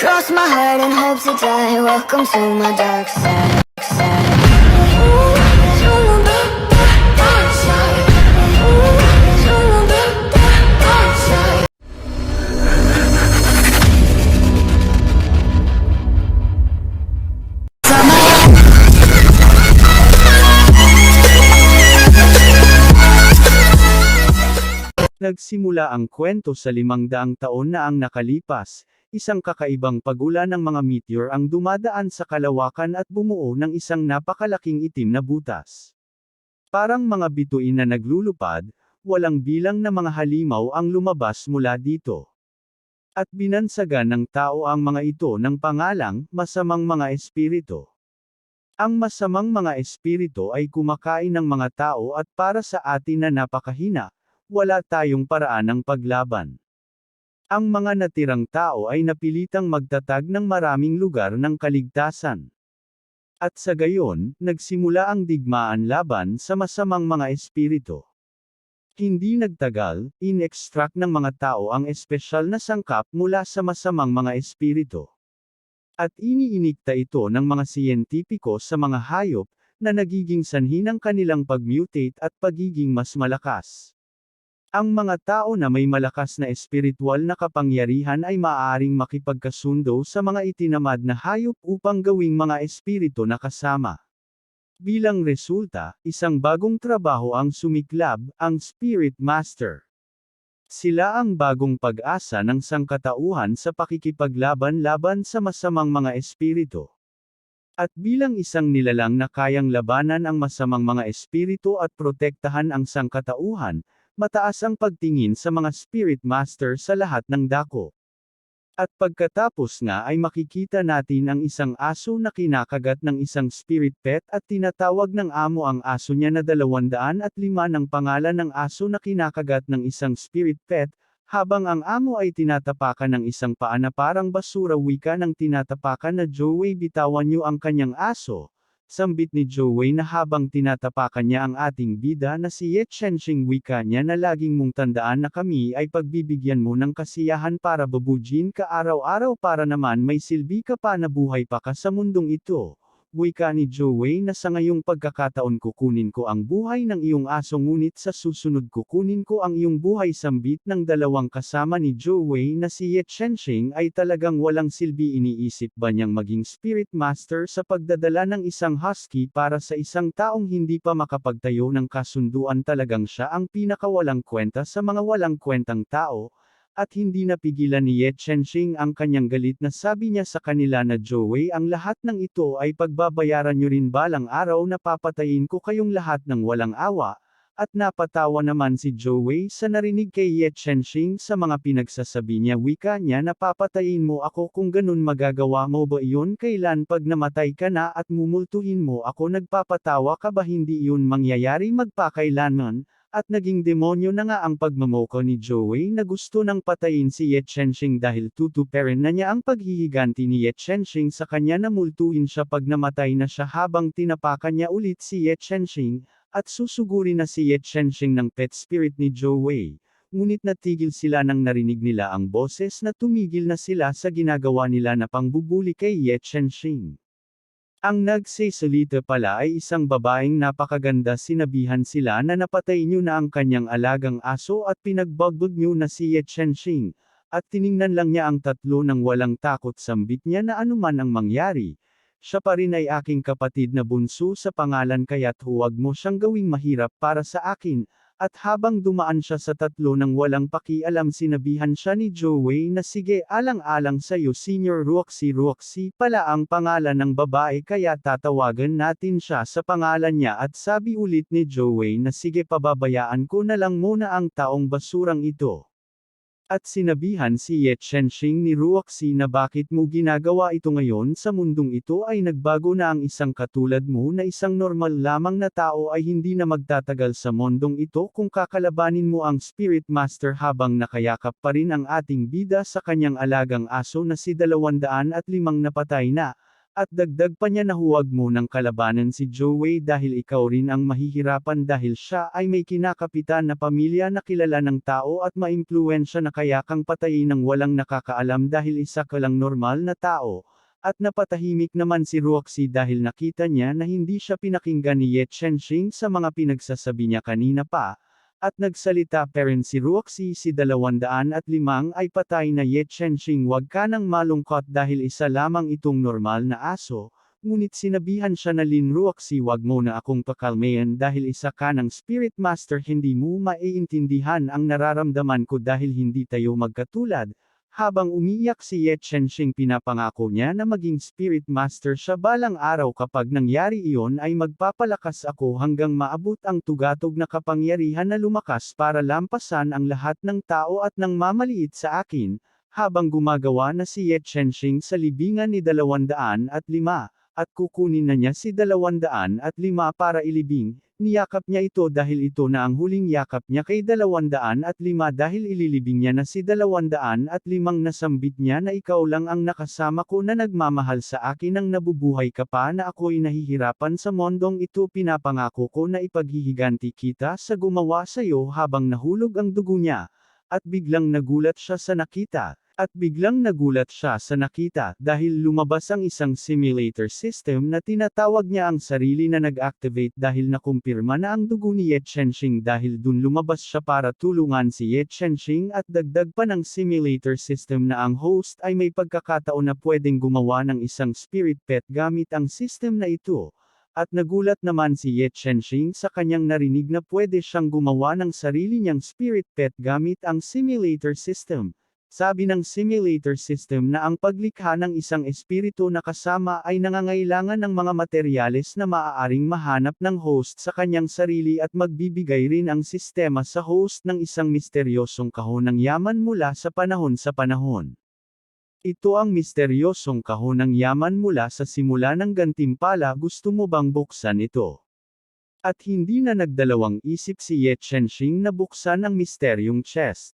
Cross my heart and hope to die. Welcome to my dark side. Nagsimula ang kwento sa 500 taon na ang nakalipas, isang kakaibang pag-ulan ng mga meteor ang dumadaan sa kalawakan at bumuo ng isang napakalaking itim na butas. Parang mga bituin na naglulupad, walang bilang na mga halimaw ang lumabas mula dito. At binansagan ng tao ang mga ito ng pangalang, masamang mga espiritu. Ang masamang mga espiritu ay kumakain ng mga tao at para sa atin na napakahina, wala tayong paraan ng paglaban. Ang mga natirang tao ay napilitang magtatag ng maraming lugar ng kaligtasan. At sa gayon, nagsimula ang digmaan laban sa masamang mga espiritu. Hindi nagtagal, in-extract ng mga tao ang espesyal na sangkap mula sa masamang mga espiritu. At iniinikta ito ng mga siyentipiko sa mga hayop, na nagiging sanhi ng kanilang pag-mutate at pagiging mas malakas. Ang mga tao na may malakas na espiritual na kapangyarihan ay maaaring makipagkasundo sa mga itinamad na hayop upang gawing mga espiritu na kasama. Bilang resulta, isang bagong trabaho ang sumiklab, ang Spirit Master. Sila ang bagong pag-asa ng sangkatauhan sa pakikipaglaban-laban sa masamang mga espiritu. At bilang isang nilalang na kayang labanan ang masamang mga espiritu at protektahan ang sangkatauhan, mataas ang pagtingin sa mga Spirit Master sa lahat ng dako. At pagkatapos nga ay makikita natin ang isang aso na kinakagat ng isang spirit pet at tinatawag ng amo ang aso niya na 205 ng pangalan ng aso na kinakagat ng isang spirit pet, habang ang amo ay tinatapakan ng isang paa na parang basura wika ng tinatapakan na Joey bitawan niyo ang kanyang aso. Sambit ni Joey na habang tinatapakan niya ang ating bida na si Ye Chenxing wika niya na laging mong tandaan na kami ay pagbibigyan mo ng kasiyahan para babujin ka araw-araw para naman may silbi ka pa na buhay pa ka sa mundong ito. Wika ni Joey na sa ngayong pagkakataon kukunin ko ang buhay ng iyong aso ngunit sa susunod kukunin ko ang iyong buhay sambit ng dalawang kasama ni Joey na si Ye Chenxing ay talagang walang silbi iniisip ba niyang maging Spirit Master sa pagdadala ng isang husky para sa isang taong hindi pa makapagtayo ng kasunduan talagang siya ang pinakawalang kwenta sa mga walang kwentang tao. At hindi napigilan ni Ye Chenxing ang kanyang galit na sabi niya sa kanila na Joey ang lahat ng ito ay pagbabayaran niyo rin balang araw na papatayin ko kayong lahat ng walang awa, at napatawa naman si Joey sa narinig kay Ye Chenxing sa mga pinagsasabi niya wika niya na papatayin mo ako kung ganun magagawa mo ba iyon kailan pag namatay ka na at mumultuhin mo ako nagpapatawa ka ba hindi iyon mangyayari magpakailanman. At naging demonyo na nga ang pagmamoko ni Joey na gusto nang patayin si Ye Chenxing dahil tutuperin na niya ang paghihiganti ni Ye Chenxing sa kanya na multuhin siya pag namatay na siya habang tinapakan niya ulit si Ye Chenxing, at susuguri na si Ye Chenxing ng pet spirit ni Joey. Ngunit natigil sila nang narinig nila ang boses na tumigil na sila sa ginagawa nila na pangbubuli kay Ye Chenxing. Ang nagsasalita pala ay isang babaeng napakaganda sinabihan sila na napatay niyo na ang kanyang alagang aso at pinagbagbag niyo na si Ye Chenxing, at tiningnan lang niya ang tatlo ng walang takot sambit niya na anuman ang mangyari. Siya pa rin ay aking kapatid na bunso sa pangalan kaya't huwag mo siyang gawing mahirap para sa akin. At habang dumaan siya sa tatlo ng walang pakialam sinabihan siya ni Joey na sige alang-alang sa'yo Senior Roxy pala ang pangalan ng babae kaya tatawagan natin siya sa pangalan niya at sabi ulit ni Joey na sige pababayaan ko na lang muna ang taong basurang ito. At sinabihan si Ye Chenxing ni Roxy na bakit mo ginagawa ito ngayon sa mundong ito ay nagbago na ang isang katulad mo na isang normal lamang na tao ay hindi na magtatagal sa mundong ito kung kakalabanin mo ang Spirit Master habang nakayakap pa rin ang ating bida sa kanyang alagang aso na si 205 napatay na, At dagdag pa niya na huwag mo nang kalabanan si Joey dahil ikaw rin ang mahihirapan dahil siya ay may kinakapitan na pamilya na kilala ng tao at maimpluwensya na kaya kang patayin ng walang nakakaalam dahil isa ka lang normal na tao. At napatahimik naman si Roxy dahil nakita niya na hindi siya pinakinggan ni Ye Chenxing sa mga pinagsasabi niya kanina pa. At nagsalita pa rin si Roxy si 205 ay patay na Ye Chenxing, wag ka nang malungkot dahil isa lamang itong normal na aso, ngunit sinabihan siya na Lin Roxy, wag mo na akong pakalmayan dahil isa ka ng Spirit Master, hindi mo maiintindihan ang nararamdaman ko dahil hindi tayo magkatulad. Habang umiiyak si Ye Chenxing, pinapangako niya na maging Spirit Master siya balang araw. Kapag nangyari iyon ay magpapalakas ako hanggang maabot ang tugatog na kapangyarihan na lumakas para lampasan ang lahat ng tao at nang mamaliit sa akin. Habang gumagawa na si Ye Chenxing sa libingan ni 205, at kukunin na niya si 205 para ilibing, niyakap niya ito dahil ito na ang huling yakap niya kay 205 dahil ililibing niya na si 205. Nasambit niya na ikaw lang ang nakasama ko na nagmamahal sa akin, nang nabubuhay ka pa na ako'y nahihirapan sa mondong ito, pinapangako ko na ipaghihiganti kita sa gumawa sa'yo. Habang nahulog ang dugo niya, at biglang nagulat siya sa nakita. Dahil lumabas ang isang simulator system na tinatawag niya ang sarili na nag-activate dahil nakumpirma na ang dugo ni Ye Chenxing, dahil dun lumabas siya para tulungan si Ye Chenxing. At dagdag pa ng simulator system na ang host ay may pagkakataon na pwedeng gumawa ng isang spirit pet gamit ang system na ito. At nagulat naman si Ye Chenxing sa kanyang narinig na pwede siyang gumawa ng sarili niyang spirit pet gamit ang simulator system. Sabi ng simulator system na ang paglikha ng isang espiritu na kasama ay nangangailangan ng mga materyales na maaaring mahanap ng host sa kanyang sarili, at magbibigay rin ang sistema sa host ng isang misteryosong kahon ng yaman mula sa panahon sa panahon. Ito ang misteryosong kahon ng yaman mula sa simula ng gantimpala. Gusto mo bang buksan ito? At hindi na nagdalawang isip si Ye Chenxing na buksan ang misteryong chest.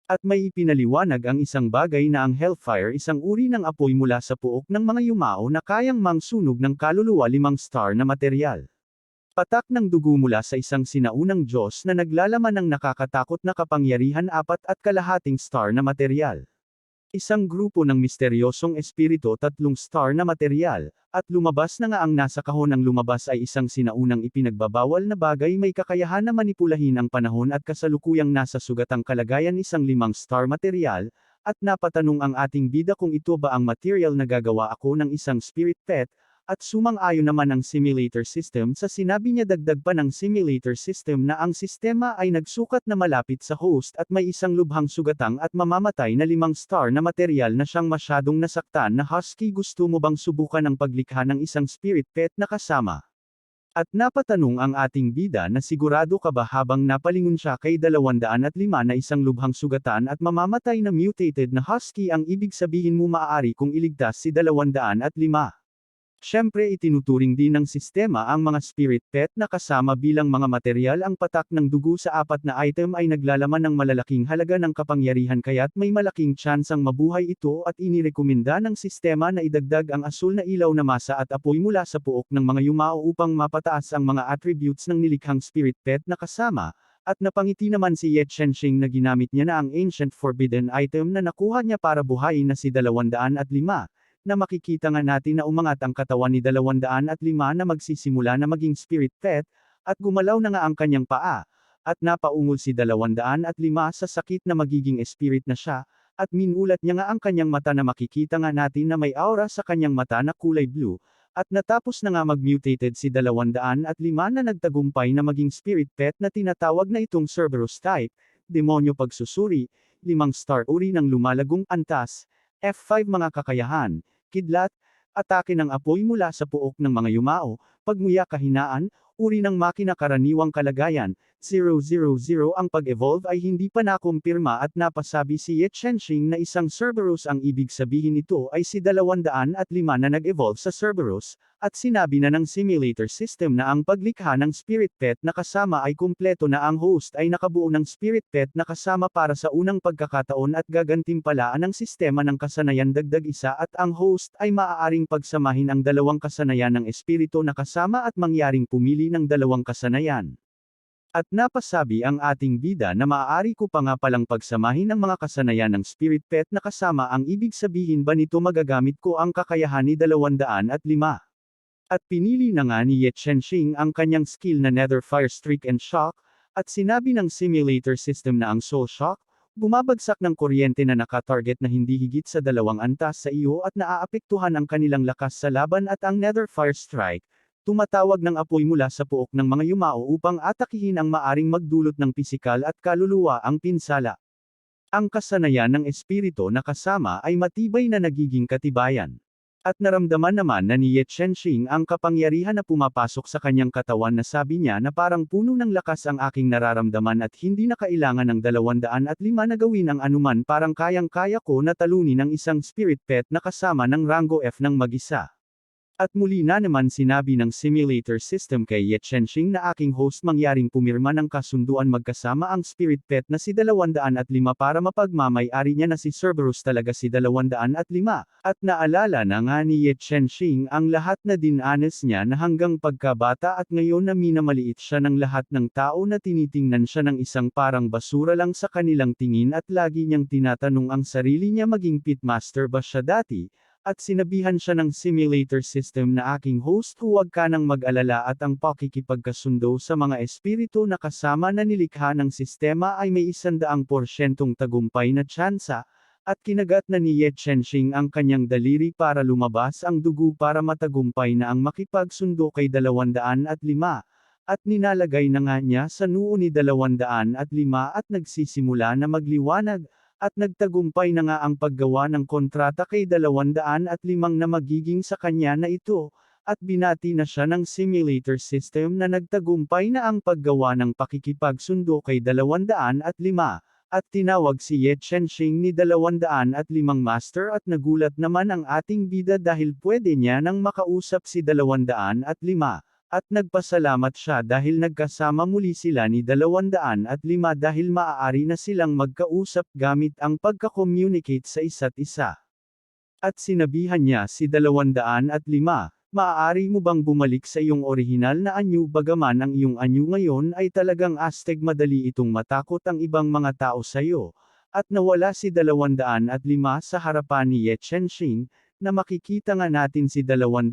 At may ipinaliwanag ang isang bagay na ang Hellfire, isang uri ng apoy mula sa puok ng mga yumao na kayang mangsunog ng kaluluwa, 5 star na materyal. Patak ng dugo mula sa isang sinaunang Diyos na naglalaman ng nakakatakot na kapangyarihan, 4.5 star na materyal. Isang grupo ng misteryosong espiritu, 3 star na materyal, at lumabas na nga ang nasa kahon. Ang lumabas ay isang sinaunang ipinagbabawal na bagay, may kakayahan na manipulahin ang panahon at kasalukuyang nasa sugatang kalagayan, isang 5 star materyal. At napatanong ang ating bida kung ito ba ang material na gagawa ako ng isang spirit pet, at sumang-ayon naman ang simulator system sa sinabi niya. Dagdag pa ng simulator system na ang sistema ay nagsukat na malapit sa host at may isang lubhang sugatang at mamamatay na 5 star na materyal na siyang masyadong nasaktan na husky. Gusto mo bang subukan ang paglikha ng isang spirit pet na kasama? At napatanong ang ating bida na sigurado ka ba, habang napalingon siya kay 205 na isang lubhang sugatan at mamamatay na mutated na husky. Ang ibig sabihin mo maaari kong iligtas si 205. Siyempre itinuturing din ng sistema ang mga spirit pet na kasama bilang mga materyal. Ang patak ng dugo sa 4 na item ay naglalaman ng malalaking halaga ng kapangyarihan, kaya't may malaking tsansang mabuhay ito, at inirekomenda ng sistema na idagdag ang asul na ilaw na masa at apoy mula sa puok ng mga yumao upang mapataas ang mga attributes ng nilikhang spirit pet na kasama. At napangiti naman si Ye Chenxing na ginamit niya na ang ancient forbidden item na nakuha niya para buhayin na si 205. Na makikita nga natin na umangat ang katawan ni 205 na magsisimula na maging spirit pet, at gumalaw na nga ang kanyang paa, at napaungol si 205 sa sakit na magiging spirit na siya, at minulat niya nga ang kanyang mata na makikita nga natin na may aura sa kanyang mata na kulay blue, at natapos na nga magmutated si 205 na nagtagumpay na maging spirit pet na tinatawag na itong Cerberus type, demonyo pagsusuri, 5 star uri ng lumalagong antas, F5 mga kakayahan, kidlat, atake ng apoy mula sa puok ng mga yumao, pagmuya kahinaan, uri ng makina karaniwang kalagayan, ang pag-evolve ay hindi pa nakumpirma at napasabi si Ye Chenxing na isang Cerberus. Ang ibig sabihin nito ay si 205 na nag-evolve sa Cerberus, at sinabi na ng simulator system na ang paglikha ng spirit pet na kasama ay kumpleto na. Ang host ay nakabuo ng spirit pet na kasama para sa unang pagkakataon at gagantimpalaan ng sistema ng kasanayan dagdag isa, at ang host ay maaaring pagsamahin ang dalawang kasanayan ng espiritu na kasama at mangyaring pumili ng dalawang kasanayan. At napasabi ang ating bida na maaari ko pa nga palang pagsamahin ang mga kasanayan ng spirit pet na kasama. Ang ibig sabihin ba nito magagamit ko ang kakayahan ni 205? At pinili na nga ni Ye Chenxing ang kanyang skill na Nether Fire Streak and Shock, at sinabi ng simulator system na ang Soul Shock, bumabagsak ng kuryente na nakatarget na hindi higit sa 2 antas sa iyo at naaapektuhan ang kanilang lakas sa laban, at ang Nether Fire Strike, tumatawag ng apoy mula sa puok ng mga yumao upang atakihin ang maaring magdulot ng pisikal at kaluluwa ang pinsala. Ang kasanayan ng espiritu na kasama ay matibay na nagiging katibayan. At naramdaman naman na ni Ye Chenxing ang kapangyarihan na pumapasok sa kanyang katawan, na sabi niya na parang puno ng lakas ang aking nararamdaman at hindi na kailangan ng 205 na gawin ang anuman. Parang kayang-kaya ko na talunin ang isang spirit pet na kasama ng rango F ng mag-isa. At muli na naman sinabi ng simulator system kay Ye Chenxing na aking host mangyaring pumirma ng kasunduan magkasama ang spirit pet na si 205 para mapagmamay-ari niya na si Cerberus talaga si 205. At naalala na nga ni Ye Chenxing ang lahat na dinanas niya na hanggang pagkabata, at ngayon na minamaliit siya ng lahat ng tao na tinitingnan siya ng isang parang basura lang sa kanilang tingin, at lagi niyang tinatanong ang sarili niya maging pitmaster ba siya dati. At sinabihan siya ng simulator system na aking host, huwag ka nang mag-alala, at ang pakikipagkasundo sa mga espiritu na kasama na nilikha ng sistema ay may 100% tagumpay na tsansa, at kinagat na ni Ye Chenxing ang kanyang daliri para lumabas ang dugo para matagumpay na ang makipagsundo kay 205, at ninalagay na nga niya sa noo ni 205 at nagsisimula na magliwanag. At nagtagumpay na nga ang paggawa ng kontrata kay 205 na magiging sa kanya na ito, at binati na siya ng simulator system na nagtagumpay na ang paggawa ng pakikipagsundo kay 205, at tinawag si Ye Chenxing ni 205 master, at nagulat naman ang ating bida dahil pwede niya nang makausap si 205. At nagpasalamat siya dahil nagkasama muli sila ni 205 dahil maaari na silang magkausap gamit ang pagka-communicate sa isa't isa. At sinabihan niya si 205, maaari mo bang bumalik sa iyong orihinal na anyo, bagaman ang iyong anyo ngayon ay talagang Aztec, madali itong matakot ang ibang mga tao sa iyo. At nawala si 205 sa harapan ni Ye Chenxing, na makikita nga natin si 205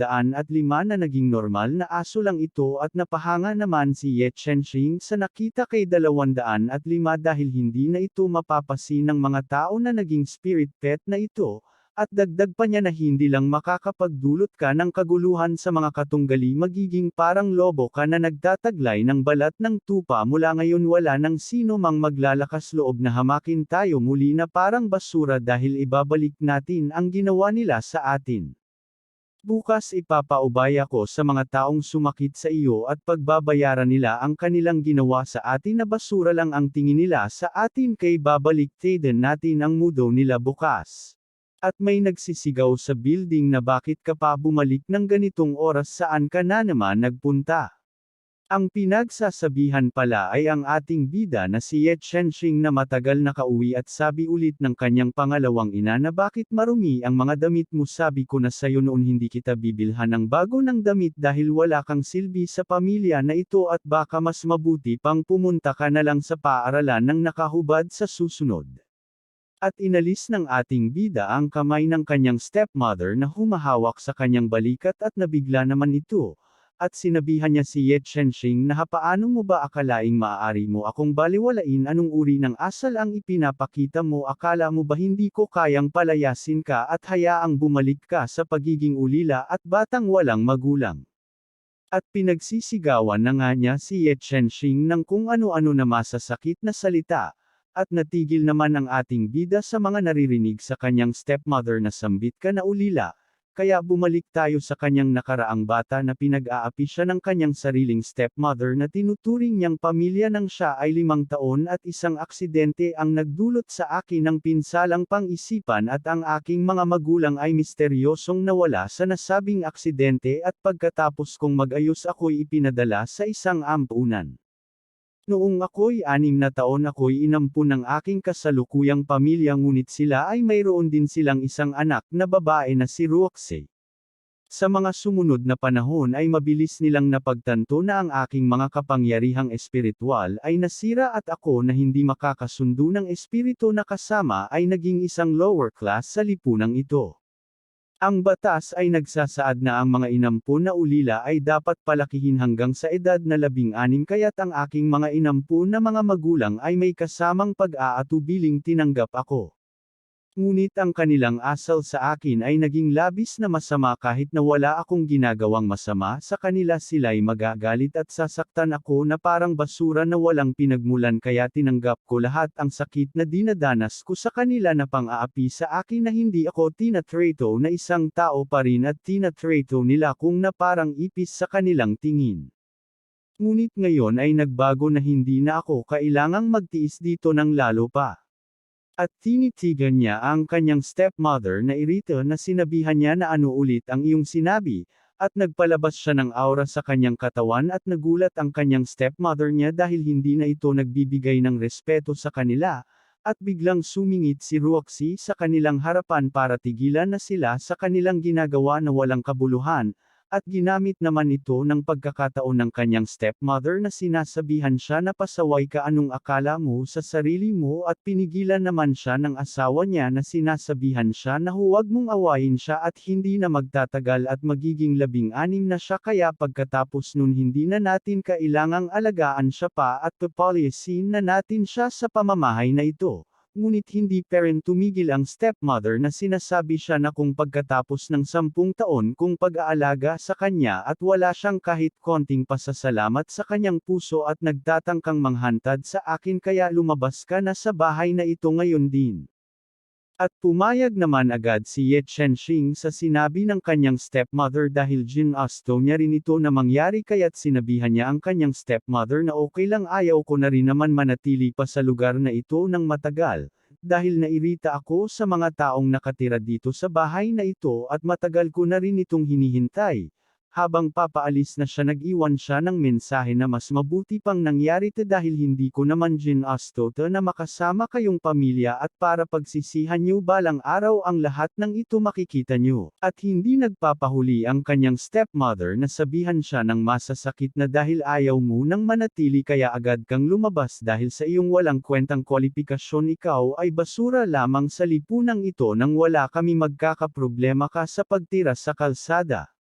na naging normal na aso lang ito, at napahanga naman si Ye Chenxing sa nakita kay 205 dahil hindi na ito mapapasin ng mga tao na naging spirit pet na ito. At dagdag pa niya na hindi lang makakapagdulot ka ng kaguluhan sa mga katunggali, magiging parang lobo ka na nagtataglay ng balat ng tupa. Mula ngayon wala nang sino mang maglalakas loob na hamakin tayo muli na parang basura dahil ibabalik natin ang ginawa nila sa atin. Bukas ipapaubaya ko sa mga taong sumakit sa iyo at pagbabayaran nila ang kanilang ginawa sa atin, na basura lang ang tingin nila sa atin, kay babaliktayin natin ang mundo nila bukas. At may nagsisigaw sa building na bakit ka pa bumalik ng ganitong oras, saan ka na naman nagpunta? Ang pinagsasabihan pala ay ang ating bida na si Ye Chenxing na matagal nakauwi, at sabi ulit ng kanyang pangalawang ina na bakit marumi ang mga damit mo, sabi ko na sayo noon hindi kita bibilhan ng bago ng damit dahil wala kang silbi sa pamilya na ito, at baka mas mabuti pang pumunta ka na lang sa paaralan ng nakahubad sa susunod. At inalis ng ating bida ang kamay ng kanyang stepmother na humahawak sa kanyang balikat, at nabigla naman ito. At sinabihan niya si Ye Chenxing na paano mo ba akalaing maaari mo akong baliwalain, anong uri ng asal ang ipinapakita mo, akala mo ba hindi ko kayang palayasin ka at hayaang bumalik ka sa pagiging ulila at batang walang magulang? At pinagsisigawan na nga niya si Ye Chenxing ng kung ano-ano na masasakit na salita. At natigil naman ang ating bida sa mga naririnig sa kanyang stepmother na sambit ka na ulila, kaya bumalik tayo sa kanyang nakaraang bata na pinag-aapi siya ng kanyang sariling stepmother na tinuturing niyang pamilya nang siya ay 5 taon at isang aksidente ang nagdulot sa akin ng pinsalang pang-isipan at ang aking mga magulang ay misteryosong nawala sa nasabing aksidente at pagkatapos kong mag-ayos ako'y ipinadala sa isang ampunan. Noong ako'y 6 na taon ako'y inampun ng aking kasalukuyang pamilya ngunit sila ay mayroon din silang isang anak na babae na si Roxy. Sa mga sumunod na panahon ay mabilis nilang napagtanto na ang aking mga kapangyarihang espiritual ay nasira at ako na hindi makakasundo ng espiritu na kasama ay naging isang lower class sa lipunang ito. Ang batas ay nagsasaad na ang mga inampun na ulila ay dapat palakihin hanggang sa edad na 16 kaya't ang aking mga inampun na mga magulang ay may kasamang pag-aatubiling tinanggap ako. Ngunit ang kanilang asal sa akin ay naging labis na masama kahit na wala akong ginagawang masama sa kanila sila'y magagalit at sasaktan ako na parang basura na walang pinagmulan kaya tinanggap ko lahat ang sakit na dinadanas ko sa kanila na pang-aapi sa akin na hindi ako tinatrato na isang tao pa rin at tinatrato nila kung na parang ipis sa kanilang tingin. Ngunit ngayon ay nagbago na hindi na ako kailangang magtiis dito ng lalo pa. At tinitigan niya ang kanyang stepmother na irita na sinabihan niya na ano ulit ang iyong sinabi, at nagpalabas siya ng aura sa kanyang katawan at nagulat ang kanyang stepmother niya dahil hindi na ito nagbibigay ng respeto sa kanila, at biglang sumingit si Roxy sa kanilang harapan para tigilan na sila sa kanilang ginagawa na walang kabuluhan, at ginamit naman ito ng pagkakataon ng kanyang stepmother na sinasabihan siya na pasaway ka anong akala mo sa sarili mo at pinigilan naman siya ng asawa niya na sinasabihan siya na huwag mong awayin siya at hindi na magtatagal at magiging 16 na siya kaya pagkatapos nun hindi na natin kailangang alagaan siya pa at papalyasin na natin siya sa pamamahay na ito. Ngunit hindi pa rin tumigil ang stepmother na sinasabi siya na kung pagkatapos ng 10 taon kung pag-aalaga sa kanya at wala siyang kahit konting pasasalamat sa kanyang puso at nagtatangkang manghantad sa akin kaya lumabas ka na sa bahay na ito ngayon din. At pumayag naman agad si Ye Chenxing sa sinabi ng kanyang stepmother dahil ginasto niya rin ito na mangyari kaya't sinabihan niya ang kanyang stepmother na okay lang ayaw ko na rin naman manatili pa sa lugar na ito ng matagal, dahil nairita ako sa mga taong nakatira dito sa bahay na ito at matagal ko na rin itong hinihintay. Habang papaalis na siya nag-iwan siya ng mensahe na mas mabuti pang nangyari dahil hindi ko naman ginasto na makasama kayong pamilya at para pagsisihan niyo balang araw ang lahat ng ito makikita niyo. At hindi nagpapahuli ang kanyang stepmother na sabihan siya ng masasakit na dahil ayaw mo nang manatili kaya agad kang lumabas dahil sa iyong walang kwentang kwalifikasyon ikaw ay basura lamang sa lipunang ito nang wala kami magkakaproblema ka sa pagtira sa kalsada.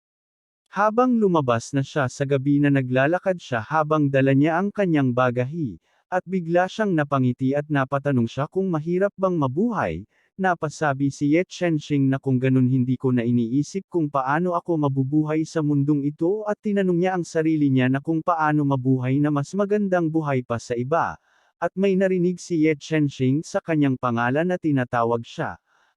Habang lumabas na siya sa gabi na naglalakad siya habang dala niya ang kanyang bagahe, at bigla siyang napangiti at napatanong siya kung mahirap bang mabuhay, napasabi si Ye Chenxing na kung ganun hindi ko na iniisip kung paano ako mabubuhay sa mundong ito at tinanong niya ang sarili niya na kung paano mabuhay na mas magandang buhay pa sa iba, at may narinig si Ye Chenxing sa kanyang pangalan na tinatawag siya.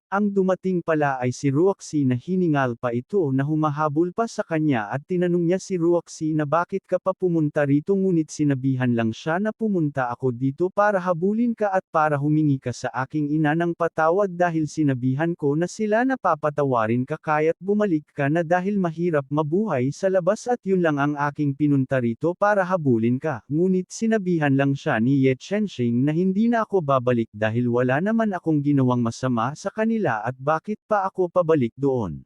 Ang dumating pala ay si Roxy na hiningal pa ito na humahabol pa sa kanya at tinanong niya si Roxy na bakit ka pa pumunta rito ngunit sinabihan lang siya na pumunta ako dito para habulin ka at para humingi ka sa aking ina ng patawad dahil sinabihan ko na sila na papatawarin ka kaya't bumalik ka na dahil mahirap mabuhay sa labas at yun lang ang aking pinunta rito para habulin ka. Ngunit sinabihan lang siya ni Ye Chenxing na hindi na ako babalik dahil wala naman akong ginawang masama sa kanila at bakit pa ako pabalik doon.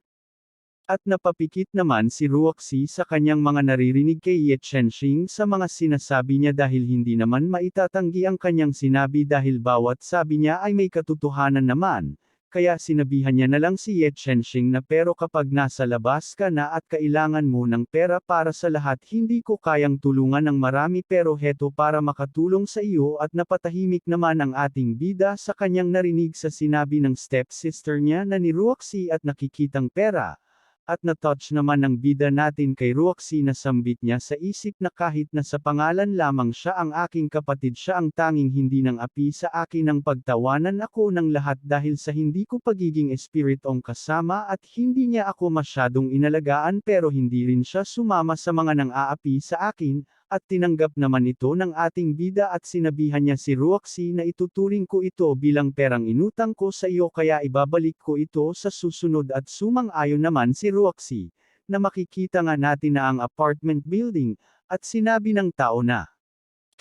At napapikit naman si Roxy sa kanyang mga naririnig kay Ye Chenxing sa mga sinasabi niya dahil hindi naman maitatanggi ang kanyang sinabi dahil bawat sabi niya ay may katotohanan naman, kaya sinabihan niya na lang si Ye Chenxing na pero kapag nasa labas ka na at kailangan mo ng pera para sa lahat hindi ko kayang tulungan ng marami pero heto para makatulong sa iyo at napatahimik naman ang ating bida sa kanyang narinig sa sinabi ng stepsister niya na ni Roxy at nakikitang pera. At na-touch naman ng bida natin kay Roxy na sambit niya sa isip na kahit na sa pangalan lamang siya ang aking kapatid, siya ang tanging hindi ng api sa akin, ang pagtawanan ako ng lahat dahil sa hindi ko pagiging espiritong kasama at hindi niya ako masyadong inalagaan, pero hindi rin siya sumama sa mga nang-aapi sa akin. At tinanggap naman ito ng ating bida at sinabihan niya si Roxy na ituturing ko ito bilang perang inutang ko sa iyo, kaya ibabalik ko ito sa susunod. At sumang-ayon naman si Roxy, na makikita nga natin na ang apartment building, at sinabi ng tao na,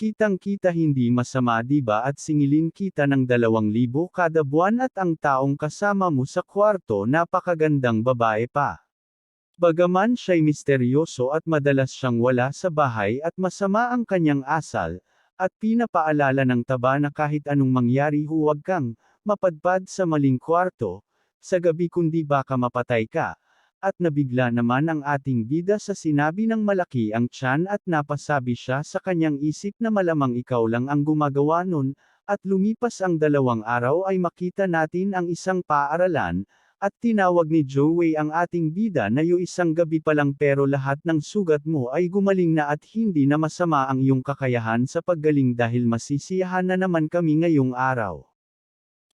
kitang-kita hindi masama diba, at singilin kita ng 2,000 kada buwan at ang taong kasama mo sa kwarto napakagandang babae pa. Bagaman siya'y misteryoso at madalas siyang wala sa bahay at masama ang kanyang asal, at pinapaalala ng taba na kahit anong mangyari huwag kang mapadpad sa maling kwarto, sa gabi kundi baka mapatay ka. At nabigla naman ang ating bida sa sinabi ng malaki ang tiyan at napasabi siya sa kanyang isip na malamang ikaw lang ang gumagawa nun, at lumipas ang 2 araw ay makita natin ang isang paaralan. At tinawag ni Joey ang ating bida na isang gabi pa lang pero lahat ng sugat mo ay gumaling na at hindi na masama ang iyong kakayahan sa paggaling dahil masisiyahan na naman kami ngayong araw.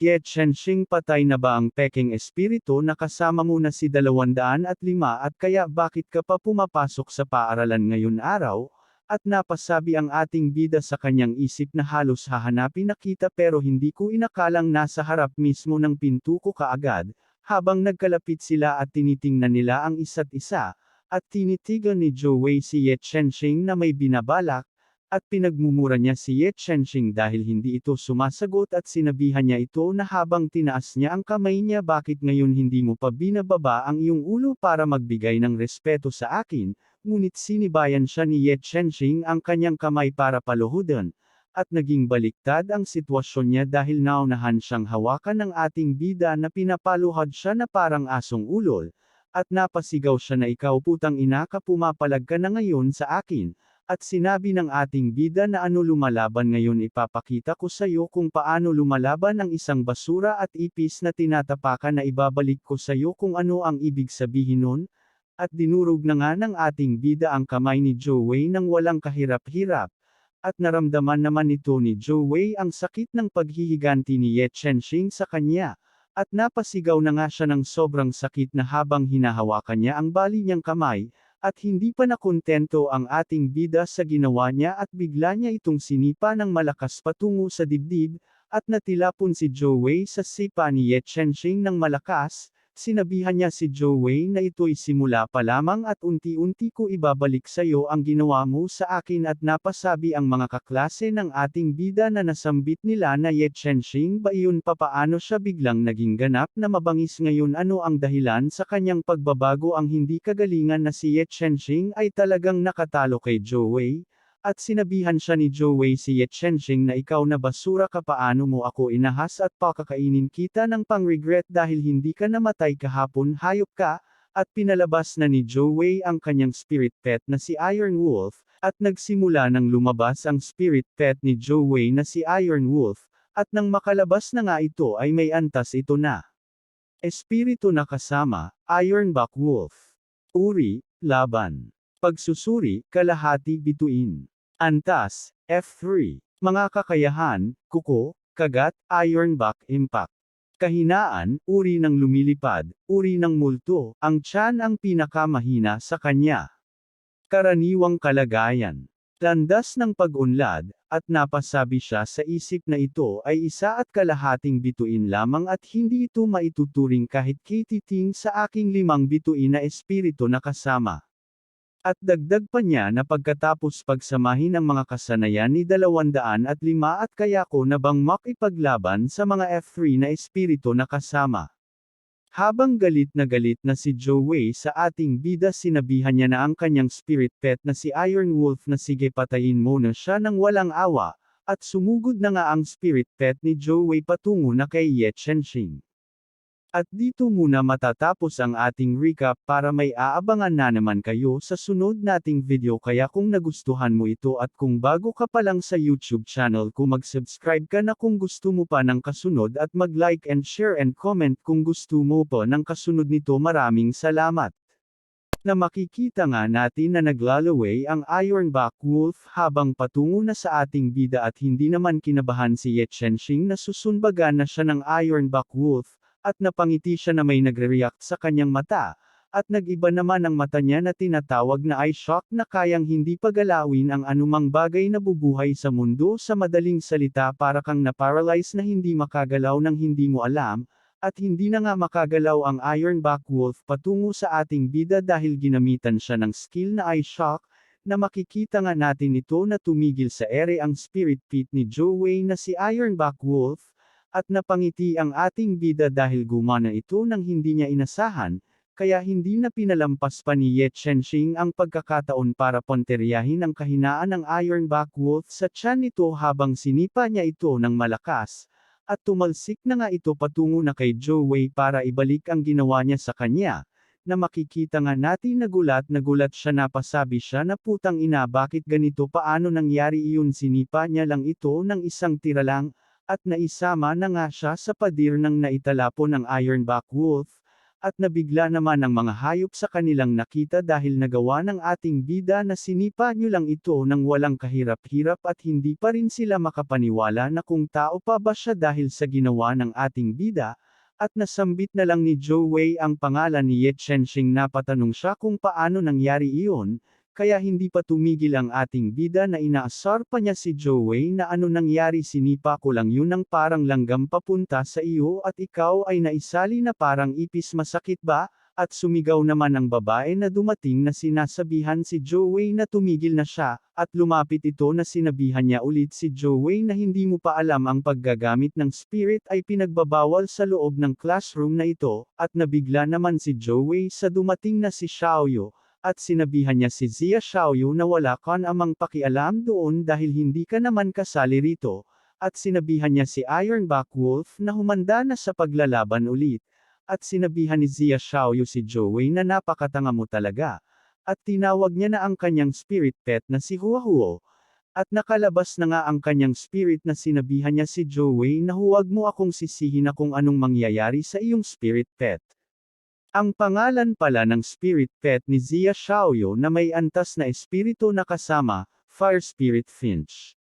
Ye Chenxing, patay na ba ang peking espiritu na kasama mo na si 205 at kaya bakit ka pa pumapasok sa paaralan ngayon araw? At napasabi ang ating bida sa kanyang isip na halos hahanapin na kita pero hindi ko inakalang nasa harap mismo ng pinto ko kaagad. Habang nagkalapit sila at tinitingnan nila ang isa't isa, at tinitigan ni Joey si Ye Chenxing na may binabalak, at pinagmumura niya si Ye Chenxing dahil hindi ito sumasagot at sinabihan niya ito na habang tinaas niya ang kamay niya, bakit ngayon hindi mo pa binababa ang iyong ulo para magbigay ng respeto sa akin, ngunit sinibayan siya ni Ye Chenxing ang kanyang kamay para paluhudan. At naging baliktad ang sitwasyon niya dahil naunahan siyang hawakan ng ating bida na pinapaluhad siya na parang asong ulol, at napasigaw siya na ikaw putang ina ka, pumapalag ka na ngayon sa akin, at sinabi ng ating bida na ano lumalaban ngayon, ipapakita ko sa iyo kung paano lumalaban ang isang basura at ipis na tinatapakan na ibabalik ko sa iyo kung ano ang ibig sabihin nun. At dinurog na nga ng ating bida ang kamay ni Joey nang walang kahirap-hirap. At naramdaman naman ito ni Joey ang sakit ng paghihiganti ni Ye Chenxing sa kanya, at napasigaw na nga siya ng sobrang sakit na habang hinahawakan niya ang bali niyang kamay, at hindi pa nakontento ang ating bida sa ginawa niya at bigla niya itong sinipa ng malakas patungo sa dibdib, at natilapon si Joey sa sipa ni Ye Chenxing ng malakas. Sinabihan niya si Joey na ito'y simula pa lamang at unti-unti ko ibabalik sa iyo ang ginawa mo sa akin, at napasabi ang mga kaklase ng ating bida na nasambit nila na Ye Chenxing ba iyon, papaano siya biglang naging ganap na mabangis ngayon, ano ang dahilan sa kanyang pagbabago, ang hindi kagalingan na si Ye Chenxing ay talagang nakatalo kay Joey. At sinabihan siya ni Joey si Ye Chenxing na ikaw na basura ka, paano mo ako inahas at pakakainin kita ng pang-regret dahil hindi ka namatay kahapon, hayop ka. At pinalabas na ni Joey ang kanyang spirit pet na si Iron Wolf, at nagsimula nang lumabas ang spirit pet ni Joey na si Iron Wolf, at nang makalabas na nga ito ay may antas ito na espiritu na kasama, Ironback Wolf. Uri, laban. Pagsusuri, kalahati bituin. Antas, F3. Mga kakayahan, kuko, kagat, Ironback impact. Kahinaan, uri ng lumilipad, uri ng multo, ang tiyan ang pinakamahina sa kanya. Karaniwang kalagayan. Landas ng pag-unlad, at napasabi siya sa isip na ito ay 1.5 bituin lamang at hindi ito maituturing kahit kititing sa aking 5 bituin na espiritu na kasama. At dagdag pa niya na pagkatapos pagsamahin ang mga kasanayan ni 205 at kaya ko na bang makipaglaban sa mga F3 na espiritu na kasama. Habang galit na si Joey sa ating bida, sinabihan niya na ang kanyang spirit pet na si Iron Wolf na sige patayin mo na siya ng walang awa, at sumugod na nga ang spirit pet ni Joey patungo na kay Ye Chenxing. At dito muna matatapos ang ating recap para may aabangan na naman kayo sa sunod nating video, kaya kung nagustuhan mo ito at kung bago ka pa lang sa YouTube channel ko, mag-subscribe ka na kung gusto mo pa ng kasunod at mag-like and share and comment kung gusto mo pa ng kasunod nito. Maraming salamat. na makikita nga natin na naglalaway ang Ironback Wolf habang patungo na sa ating bida at hindi naman kinabahan si Ye Chenxing na susunbagan na siya ng Ironback Wolf, at napangiti siya na may nagre-react sa kanyang mata, at nag-iba naman ang mata niya na tinatawag na eye shock na kayang hindi pagalawin ang anumang bagay na bubuhay sa mundo. Sa madaling salita, para kang na-paralyze na hindi makagalaw ng hindi mo alam, at hindi na nga makagalaw ang Ironback Wolf patungo sa ating bida dahil ginamitan siya ng skill na eye shock, na makikita nga natin ito na tumigil sa ere ang spirit pit ni Joey na si Ironback Wolf, at napangiti ang ating bida dahil gumana ito nang hindi niya inasahan, kaya hindi na pinalampas pa ni Ye Chenxing ang pagkakataon para ponteryahin ang kahinaan ng Ironback Wolf sa tiyan nito habang sinipa niya ito ng malakas. At tumalsik na nga ito patungo na kay Joey para ibalik ang ginawa niya sa kanya, na makikita nga natin na gulat siya, napasabi siya na putang ina, bakit ganito, paano nangyari iyon, sinipa niya lang ito ng isang tira lang, at naisama na nga siya sa pader ng naitalapon ng Ironback Wolf, at nabigla naman ang mga hayop sa kanilang nakita dahil nagawa ng ating bida na sinipa niyo lang ito ng walang kahirap-hirap at hindi pa rin sila makapaniwala na kung tao pa ba siya dahil sa ginawa ng ating bida, at nasambit na lang ni Joey ang pangalan ni Ye Chenxing. Napatanong siya kung paano nangyari iyon, kaya hindi pa tumigil ang ating bida na inaasar pa niya si Joey na ano nangyari, sinipa ko lang yun ng parang langgam papunta sa iyo at ikaw ay naisali na parang ipis, masakit ba? At sumigaw naman ang babae na dumating na sinasabihan si Joey na tumigil na siya, at lumapit ito na sinabihan niya ulit si Joey na hindi mo pa alam ang paggagamit ng spirit ay pinagbabawal sa loob ng classroom na ito, at nabigla naman si Joey sa dumating na si Xiaoyu. At sinabihan niya si Zia Xiaoyu na wala ka namang pakialam doon dahil hindi ka naman kasali rito, at sinabihan niya si Ironback Wolf na humanda na sa paglalaban ulit, at sinabihan ni Zia Xiaoyu si Joey na napakatanga mo talaga, at tinawag niya na ang kanyang spirit pet na si Huahuo, at nakalabas na nga ang kanyang spirit na sinabihan niya si Joey na huwag mo akong sisihin na kung anong mangyayari sa iyong spirit pet. Ang pangalan pala ng spirit pet ni Zia Xiaoyu na may antas na espiritu na kasama, Fire Spirit Finch.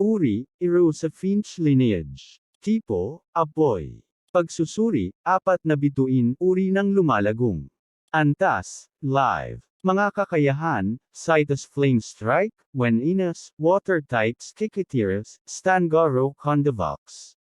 Uri, Erosa Finch lineage. Tipo, apoy. Pagsusuri, 4 na bituin, uri ng lumalagong. Antas, live. Mga kakayahan, Citus Flame Strike, Weninus, Water Types, Kikitiris, Stangaro Condivox.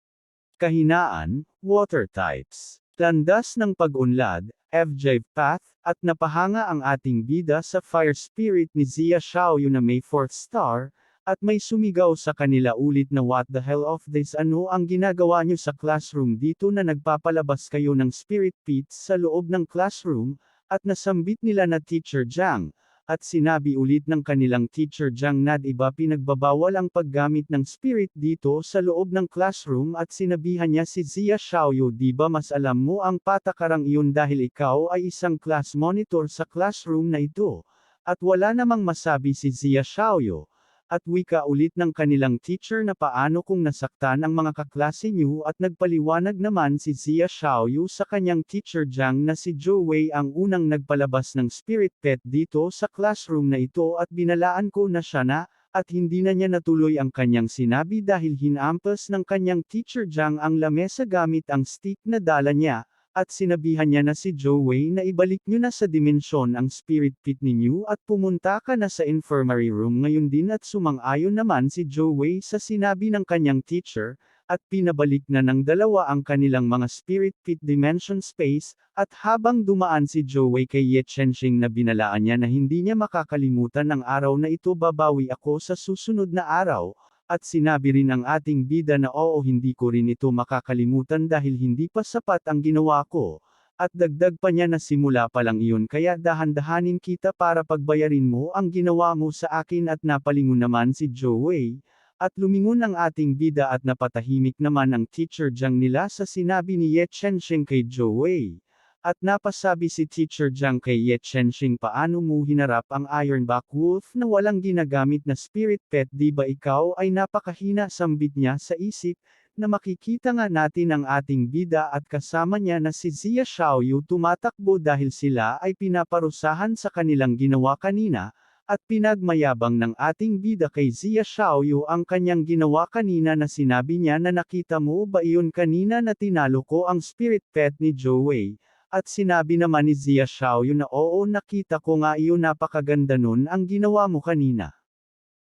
Kahinaan, Water Types. Landas ng pag-unlad, FJ Path, at napahanga ang ating bida sa Fire Spirit ni Zia Xiaoyu na may 4th star, at may sumigaw sa kanila ulit na what the hell of this, ano ang ginagawa niyo sa classroom dito na nagpapalabas kayo ng spirit pits sa loob ng classroom, at nasambit nila na Teacher Jiang. At sinabi ulit ng kanilang Teacher Jiang na iba pinagbabawal ang paggamit ng spirit dito sa loob ng classroom, at sinabihan niya si Zia Xiaoyu, di ba mas alam mo ang patakarang iyon dahil ikaw ay isang class monitor sa classroom na ito. At wala namang masabi si Zia Xiaoyu. At wika ulit ng kanilang teacher na paano kung nasaktan ang mga kaklase niyo, at nagpaliwanag naman si Zia Xiaoyu sa kanyang Teacher Jiang na si Joey ang unang nagpalabas ng spirit pet dito sa classroom na ito, at binalaan ko na siya na, at hindi na niya natuloy ang kanyang sinabi dahil hinampas ng kanyang Teacher Jiang ang lamesa gamit ang stick na dala niya. At sinabihan niya na si Joey na ibalik niyo na sa dimensyon ang spirit pit ninyo at pumunta ka na sa infirmary room ngayon din, at sumang-ayon naman si Joey sa sinabi ng kanyang teacher, at pinabalik na ng dalawa ang kanilang mga spirit pit dimension space, at habang dumaan si Joey kay Ye Chenxing na binalaan niya na hindi niya makakalimutan ang araw na ito, babawi ako sa susunod na araw. At sinabi rin ang ating bida na oo, hindi ko rin ito makakalimutan dahil hindi pa sapat ang ginawa ko. At dagdag pa niya na simula pa lang iyon kaya dahan-dahanin kita para pagbayarin mo ang ginawa mo sa akin, at napalingon naman si Joey. At lumingon ang ating bida at napatahimik naman ang Teacher Jiang nila sa sinabi ni Ye Chenxing kay Joey. At napasabi si Teacher Jiang kay Ye Chenxing, paano mo hinarap ang Ironback Wolf na walang ginagamit na spirit pet, di ba ikaw ay napakahina, sambit niya sa isip, na makikita nga natin ang ating bida at kasama niya na si Zia Xiaoyu tumatakbo dahil sila ay pinaparusahan sa kanilang ginawa kanina, at pinagmayabang ng ating bida kay Zia Xiaoyu ang kanyang ginawa kanina na sinabi niya na nakita mo ba iyon kanina na tinalo ko ang spirit pet ni Zhou Wei, at sinabi naman ni Zia Xiaoyu na oo nakita ko nga iyon napakaganda nun ang ginawa mo kanina.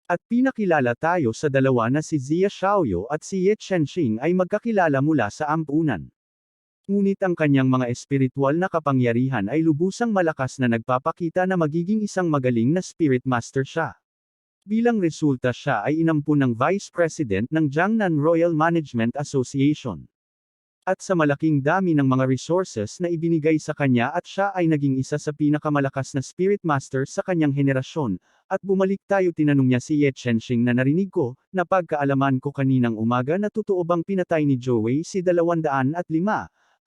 At pinakilala tayo sa dalawa na si Zia Xiaoyu at si Ye Chenxing ay magkakilala mula sa ampunan. Ngunit ang kanyang mga espiritual na kapangyarihan ay lubusang malakas na nagpapakita na magiging isang magaling na spirit master siya. Bilang resulta siya ay inampun ng Vice President ng Jiangnan Royal Management Association. At sa malaking dami ng mga resources na ibinigay sa kanya at siya ay naging isa sa pinakamalakas na spirit master sa kanyang henerasyon, at bumalik tayo tinanong niya si Ye Chenxing na narinig ko, na pagkaalaman ko kaninang umaga na totoo bang pinatay ni Zhou Wei si 205,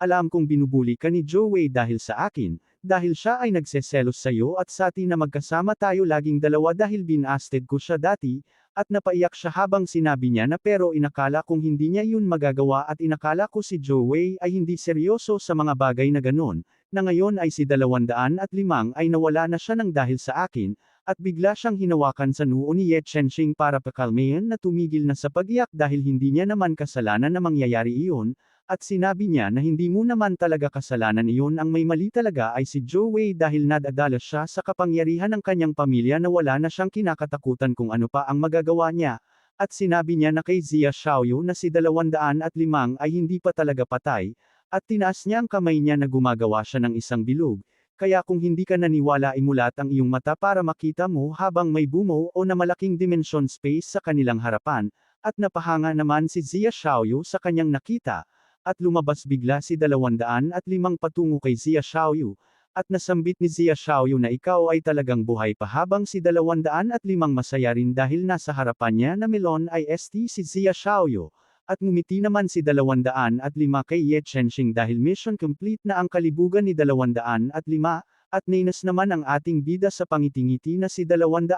alam kong binubuli ka ni Zhou Wei dahil sa akin, dahil siya ay nagseselos sa'yo at sa atin na magkasama tayo laging dalawa dahil binasted ko siya dati, at napaiyak siya habang sinabi niya na pero inakala kong hindi niya yun magagawa at inakala ko si Zhou Wei ay hindi seryoso sa mga bagay na ganon, na ngayon ay si 205 ay nawala na siya ng dahil sa akin, at bigla siyang hinawakan sa noo ni Ye Chenxing para pakalmayan na tumigil na sa pag-iyak dahil hindi niya naman kasalanan na mangyayari iyon, at sinabi niya na hindi mo naman talaga kasalanan iyon ang may mali talaga ay si Zhou Wei dahil nadadala siya sa kapangyarihan ng kanyang pamilya na wala na siyang kinakatakutan kung ano pa ang magagawa niya, at sinabi niya na kay Zia Xiaoyu na si 205 ay hindi pa talaga patay, at tinaas niya ang kamay niya na gumagawa siya ng isang bilog, kaya kung hindi ka naniwala imulat ang iyong mata para makita mo habang may bumo o na malaking dimension space sa kanilang harapan, at napahanga naman si Zia Xiaoyu sa kanyang nakita, at lumabas bigla si 205 patungo kay Zia Xiaoyu, at nasambit ni Zia Xiaoyu na ikaw ay talagang buhay pa habang si 205 masaya rin dahil nasa harapan niya na melon ay si Zia Xiaoyu, at ngumiti naman si 205 kay Ye Chenxing dahil mission complete na ang kalibugan ni 205, at nainas naman ang ating bida sa pangitingiti na si 205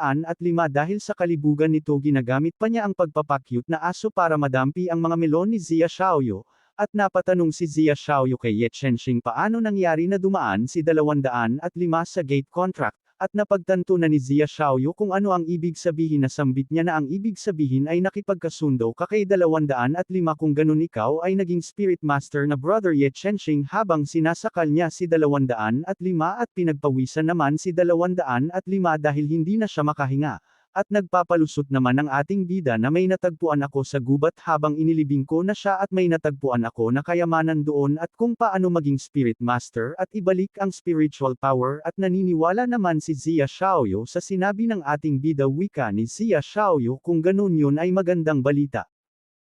dahil sa kalibugan nito ginagamit pa niya ang pagpapakyut na aso para madampi ang mga melon ni Zia Xiaoyu. At napatanong si Zia Xiaoyu kay Ye Chenxing paano nangyari na dumaan si 205 sa gate contract, at napagtanto na ni Zia Xiaoyu kung ano ang ibig sabihin na sambit niya na ang ibig sabihin ay nakipagkasundo ka kay 205 kung ganun ikaw ay naging spirit master na brother Ye Chenxing habang sinasakal niya si 205 at pinagpawisan naman si 205 dahil hindi na siya makahinga. At nagpapalusot naman ang ating bida na may natagpuan ako sa gubat habang inilibing ko na siya at may natagpuan ako na kayamanan doon at kung paano maging spirit master at ibalik ang spiritual power at naniniwala naman si Zia Xiaoyu sa sinabi ng ating bida wika ni Zia Xiaoyu kung ganun yun ay magandang balita.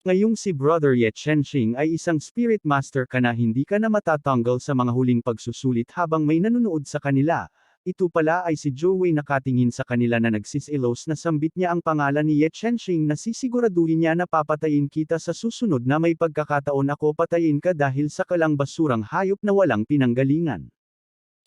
Ngayong si Brother Ye Chenxing ay isang spirit master ka na hindi ka na matatanggal sa mga huling pagsusulit habang may nanonood sa kanila. Ito pala ay si Zhou Wei nakatingin sa kanila na nagsisilos na sambit niya ang pangalan ni Ye Chenxing na sisiguraduhin niya na papatayin kita sa susunod na may pagkakataon ako patayin ka dahil sa kalang basurang hayop na walang pinanggalingan.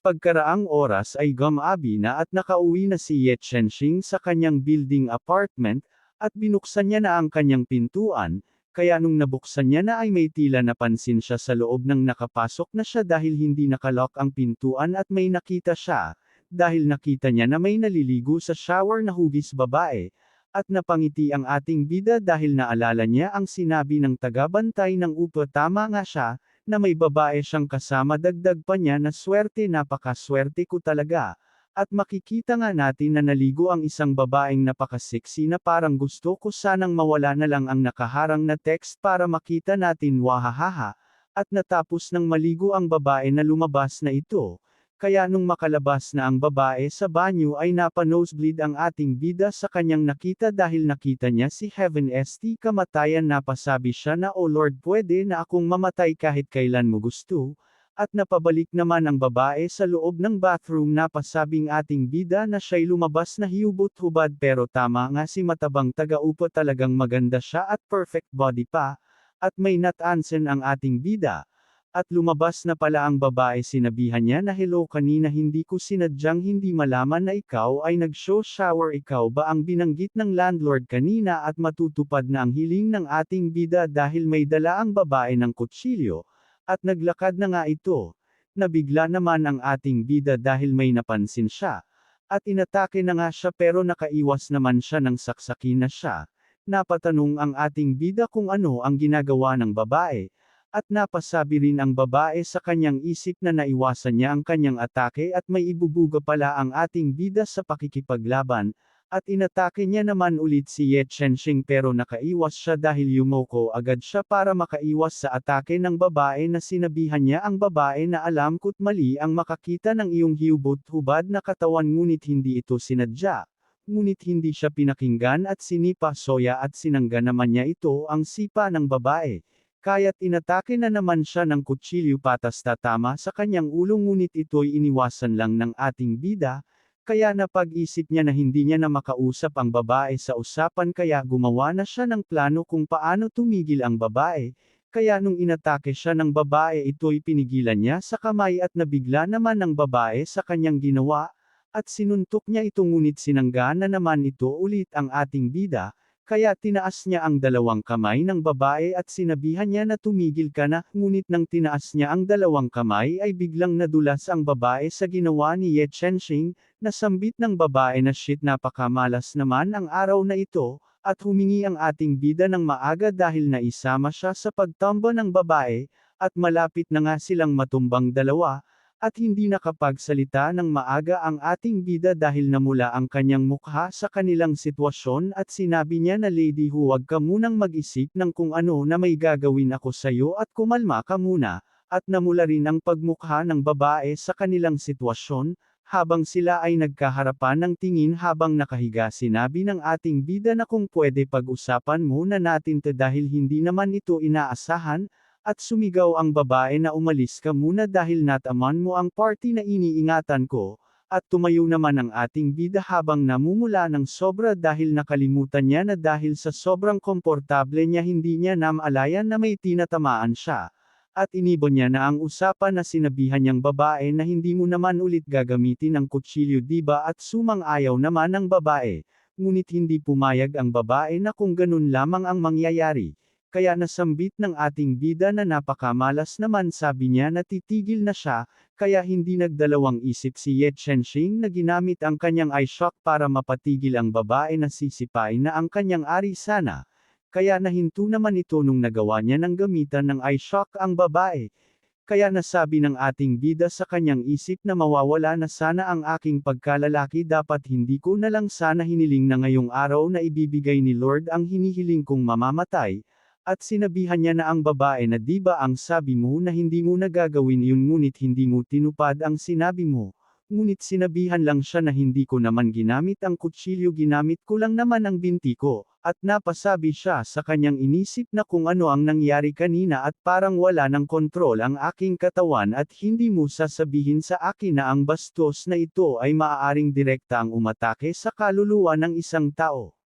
Pagkaraang oras ay gumabi na at nakauwi na si Ye Chenxing sa kanyang building apartment, at binuksan niya na ang kanyang pintuan, kaya nung nabuksan niya na ay may tila napansin siya sa loob nang nakapasok na siya dahil hindi nakalock ang pintuan at may nakita siya. Dahil nakita niya na may naliligo sa shower na hugis babae, at napangiti ang ating bida dahil naalala niya ang sinabi ng tagabantay ng upo tama nga siya, na may babae siyang kasama dagdag pa niya na swerte napakaswerte ko talaga, at makikita nga natin na naligo ang isang babaeng napakaseksi na parang gusto ko sanang mawala na lang ang nakaharang na text para makita natin wahahaha, at natapos ng maligo ang babae na lumabas na ito. Kaya nung makalabas na ang babae sa banyo ay napa-nosebleed ang ating bida sa kanyang nakita dahil nakita niya si Heaven St. kamatayan napasabi siya na oh Lord pwede na akong mamatay kahit kailan mo gusto, at napabalik naman ang babae sa loob ng bathroom napasabing ating bida na siya'y lumabas na hiyubot-hubad pero tama nga si matabang taga-upo talagang maganda siya at perfect body pa, at may natansin ang ating bida. At lumabas na pala ang babae, sinabihan niya na hello kanina, hindi ko sinadyang hindi malaman na ikaw ay nag-show shower, ikaw ba ang binanggit ng landlord kanina at matutupad na ang hiling ng ating bida dahil may dala ang babae ng kutsilyo, at naglakad na nga ito. Nabigla naman ang ating bida dahil may napansin siya. At inatake na nga siya pero nakaiwas naman siya nang saksakin na siya. Napatanong ang ating bida kung ano ang ginagawa ng babae. At napasabi rin ang babae sa kanyang isip na naiwasan niya ang kanyang atake at may ibubuga pala ang ating bida sa pakikipaglaban, at inatake niya naman ulit si Ye Chenxing pero nakaiwas siya dahil yumoko agad siya para makaiwas sa atake ng babae na sinabihan niya ang babae na alam ko't mali ang makakita ng iyong hubad na katawan ngunit hindi ito sinadya. Ngunit hindi siya pinakinggan at sinipa soya at sinangga naman niya ito ang sipa ng babae. Kaya't inatake na naman siya ng kutsilyo patas tatama sa kanyang ulo ngunit ito'y iniwasan lang ng ating bida, kaya napag-isip niya na hindi niya na makausap ang babae sa usapan kaya gumawa na siya ng plano kung paano tumigil ang babae, kaya nung inatake siya ng babae ito'y pinigilan niya sa kamay at nabigla naman ng babae sa kanyang ginawa, at sinuntok niya ito ngunit sinangga na naman ito ulit ang ating bida. Kaya tinaas niya ang dalawang kamay ng babae at sinabihan niya na tumigil ka na, ngunit nang tinaas niya ang dalawang kamay ay biglang nadulas ang babae sa ginawa ni Ye Chenxing, nasambit ng babae na shit napakamalas naman ang araw na ito, at humingi ang ating bida ng maaga dahil naisama siya sa pagtamba ng babae, at malapit na nga silang matumbang dalawa, at hindi nakapagsalita ng maaga ang ating bida dahil namula ang kanyang mukha sa kanilang sitwasyon at sinabi niya na lady huwag ka munang mag-isip ng kung ano na may gagawin ako sayo at kumalma ka muna, at namula rin ang pagmukha ng babae sa kanilang sitwasyon, habang sila ay nagkaharapan ng tingin habang nakahiga sinabi ng ating bida na kung pwede pag-usapan muna natin to dahil hindi naman ito inaasahan, at sumigaw ang babae na umalis ka muna dahil nataman mo ang party na iniingatan ko, at tumayo naman ang ating bida habang namumula ng sobra dahil nakalimutan niya na dahil sa sobrang komportable niya hindi niya namalayan na may tinatamaan siya. At inibon niya na ang usapan na sinabihan niyang babae na hindi mo naman ulit gagamitin ang kutsilyo diba at sumang-ayaw naman ang babae, ngunit hindi pumayag ang babae na kung ganun lamang ang mangyayari. Kaya nasambit ng ating bida na napakamalas naman sabi niya na titigil na siya, kaya hindi nagdalawang isip si Ye Chenxing na ginamit ang kanyang eye shock para mapatigil ang babae na sisipain na ang kanyang ari sana. Kaya nahinto naman ito nung nagawa niya ng gamitan ng eye shock ang babae. Kaya nasabi ng ating bida sa kanyang isip na mawawala na sana ang aking pagkalalaki dapat hindi ko na lang sana hiniling na ngayong araw na ibibigay ni Lord ang hinihiling kong mamamatay. At sinabihan niya na ang babae na di ba ang sabi mo na hindi mo nagagawin yun ngunit hindi mo tinupad ang sinabi mo. Ngunit sinabihan lang siya na hindi ko naman ginamit ang kutsilyo ginamit ko lang naman ang binti ko, at napasabi siya sa kanyang inisip na kung ano ang nangyari kanina at parang wala ng kontrol ang aking katawan at hindi mo sasabihin sa akin na ang bastos na ito ay maaaring direkta ang umatake sa kaluluwa ng isang tao.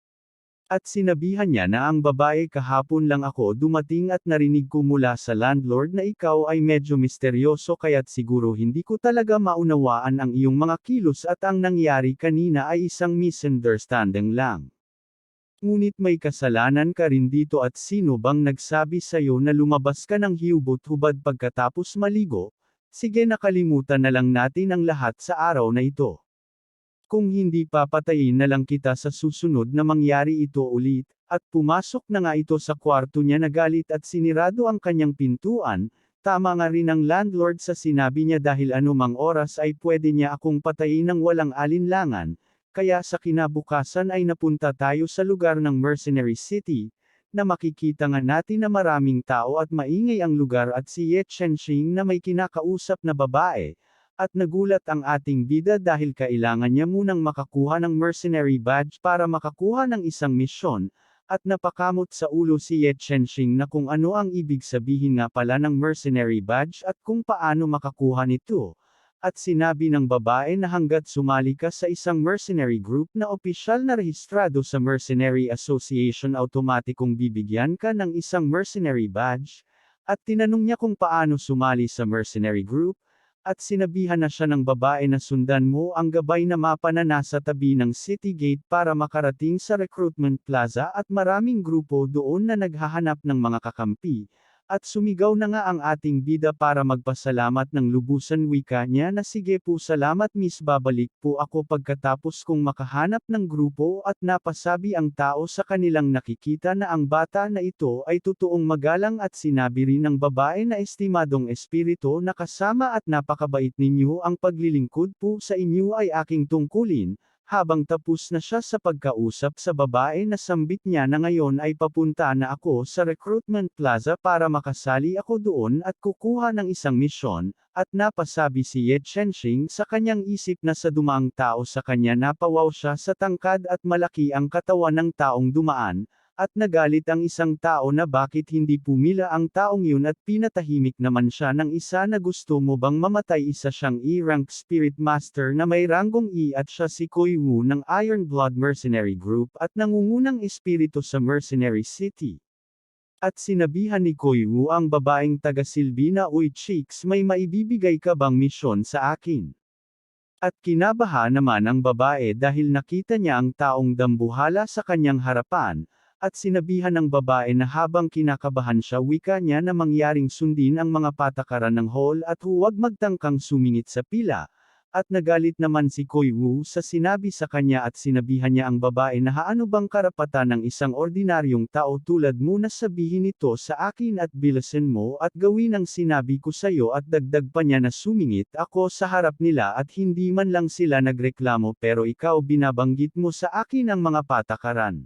At sinabihan niya na ang babae kahapon lang ako dumating at narinig ko mula sa landlord na ikaw ay medyo misteryoso kaya't siguro hindi ko talaga maunawaan ang iyong mga kilos at ang nangyari kanina ay isang misunderstanding lang. Ngunit may kasalanan ka rin dito at sino bang nagsabi sa'yo na lumabas ka ng hubad pagkatapos maligo? Sige nakalimutan na lang natin ang lahat sa araw na ito. Kung hindi papatayin na lang kita sa susunod na mangyari ito ulit, at pumasok na nga ito sa kwarto niya na galit at sinirado ang kanyang pintuan, tama nga rin ang landlord sa sinabi niya dahil anumang oras ay pwede niya akong patayin ng walang alinlangan, kaya sa kinabukasan ay napunta tayo sa lugar ng Mercenary City, na makikita nga natin na maraming tao at maingay ang lugar at si Ye Chenxing na may kinakausap na babae. At nagulat ang ating bida dahil kailangan niya munang makakuha ng mercenary badge para makakuha ng isang misyon, at napakamot sa ulo si Ye Chenxing na kung ano ang ibig sabihin nga pala ng mercenary badge at kung paano makakuha nito. At sinabi ng babae na hanggat sumali ka sa isang mercenary group na opisyal na rehistrado sa Mercenary Association automatikong bibigyan ka ng isang mercenary badge, At tinanong niya kung paano sumali sa mercenary group, at sinabihan na siya ng babae na sundan mo ang gabay na mapa na nasa tabi ng city gate para makarating sa recruitment plaza at maraming grupo doon na naghahanap ng mga kakampi. At sumigaw na nga ang ating bida para magpasalamat ng lubusan wika niya na sige po salamat miss babalik po ako pagkatapos kong makahanap ng grupo at napasabi ang tao sa kanilang nakikita na ang bata na ito ay totoong magalang at sinabi rin ng babae na estimadong espiritu na kasama at napakabait ninyo ang paglilingkod po sa inyo ay aking tungkulin. Habang tapos na siya sa pagkausap sa babae na sambit niya na ngayon ay papunta na ako sa recruitment plaza para makasali ako doon at kukuha ng isang misyon, at napasabi si Ye Chenxing sa kanyang isip na sa dumaang tao sa kanya napawaw siya sa tangkad at malaki ang katawan ng taong dumaan, at nagalit ang isang tao na bakit hindi pumila ang taong yun at pinatahimik naman siya ng isa na gusto mo bang mamatay isa siyang E-rank Spirit Master na may ranggong E at siya si Koi Wu ng Iron Blood Mercenary Group at nangungunang espiritu sa Mercenary City. At sinabihan ni Koi Wu ang babaeng taga-silbi na Uy Chicks may maibibigay ka bang misyon sa akin? At kinabaha naman ang babae dahil nakita niya ang taong dambuhala sa kanyang harapan, at sinabihan ng babae na habang kinakabahan siya wika niya na mangyaring sundin ang mga patakaran ng hall at huwag magtangkang sumingit sa pila. At nagalit naman si Koi Wu sa sinabi sa kanya at sinabihan niya ang babae na haano bang karapatan ng isang ordinaryong tao tulad mo na sabihin ito sa akin at bilasin mo at gawin ang sinabi ko sayo at dagdag pa niya na sumingit ako sa harap nila at hindi man lang sila nagreklamo pero ikaw binabanggit mo sa akin ang mga patakaran.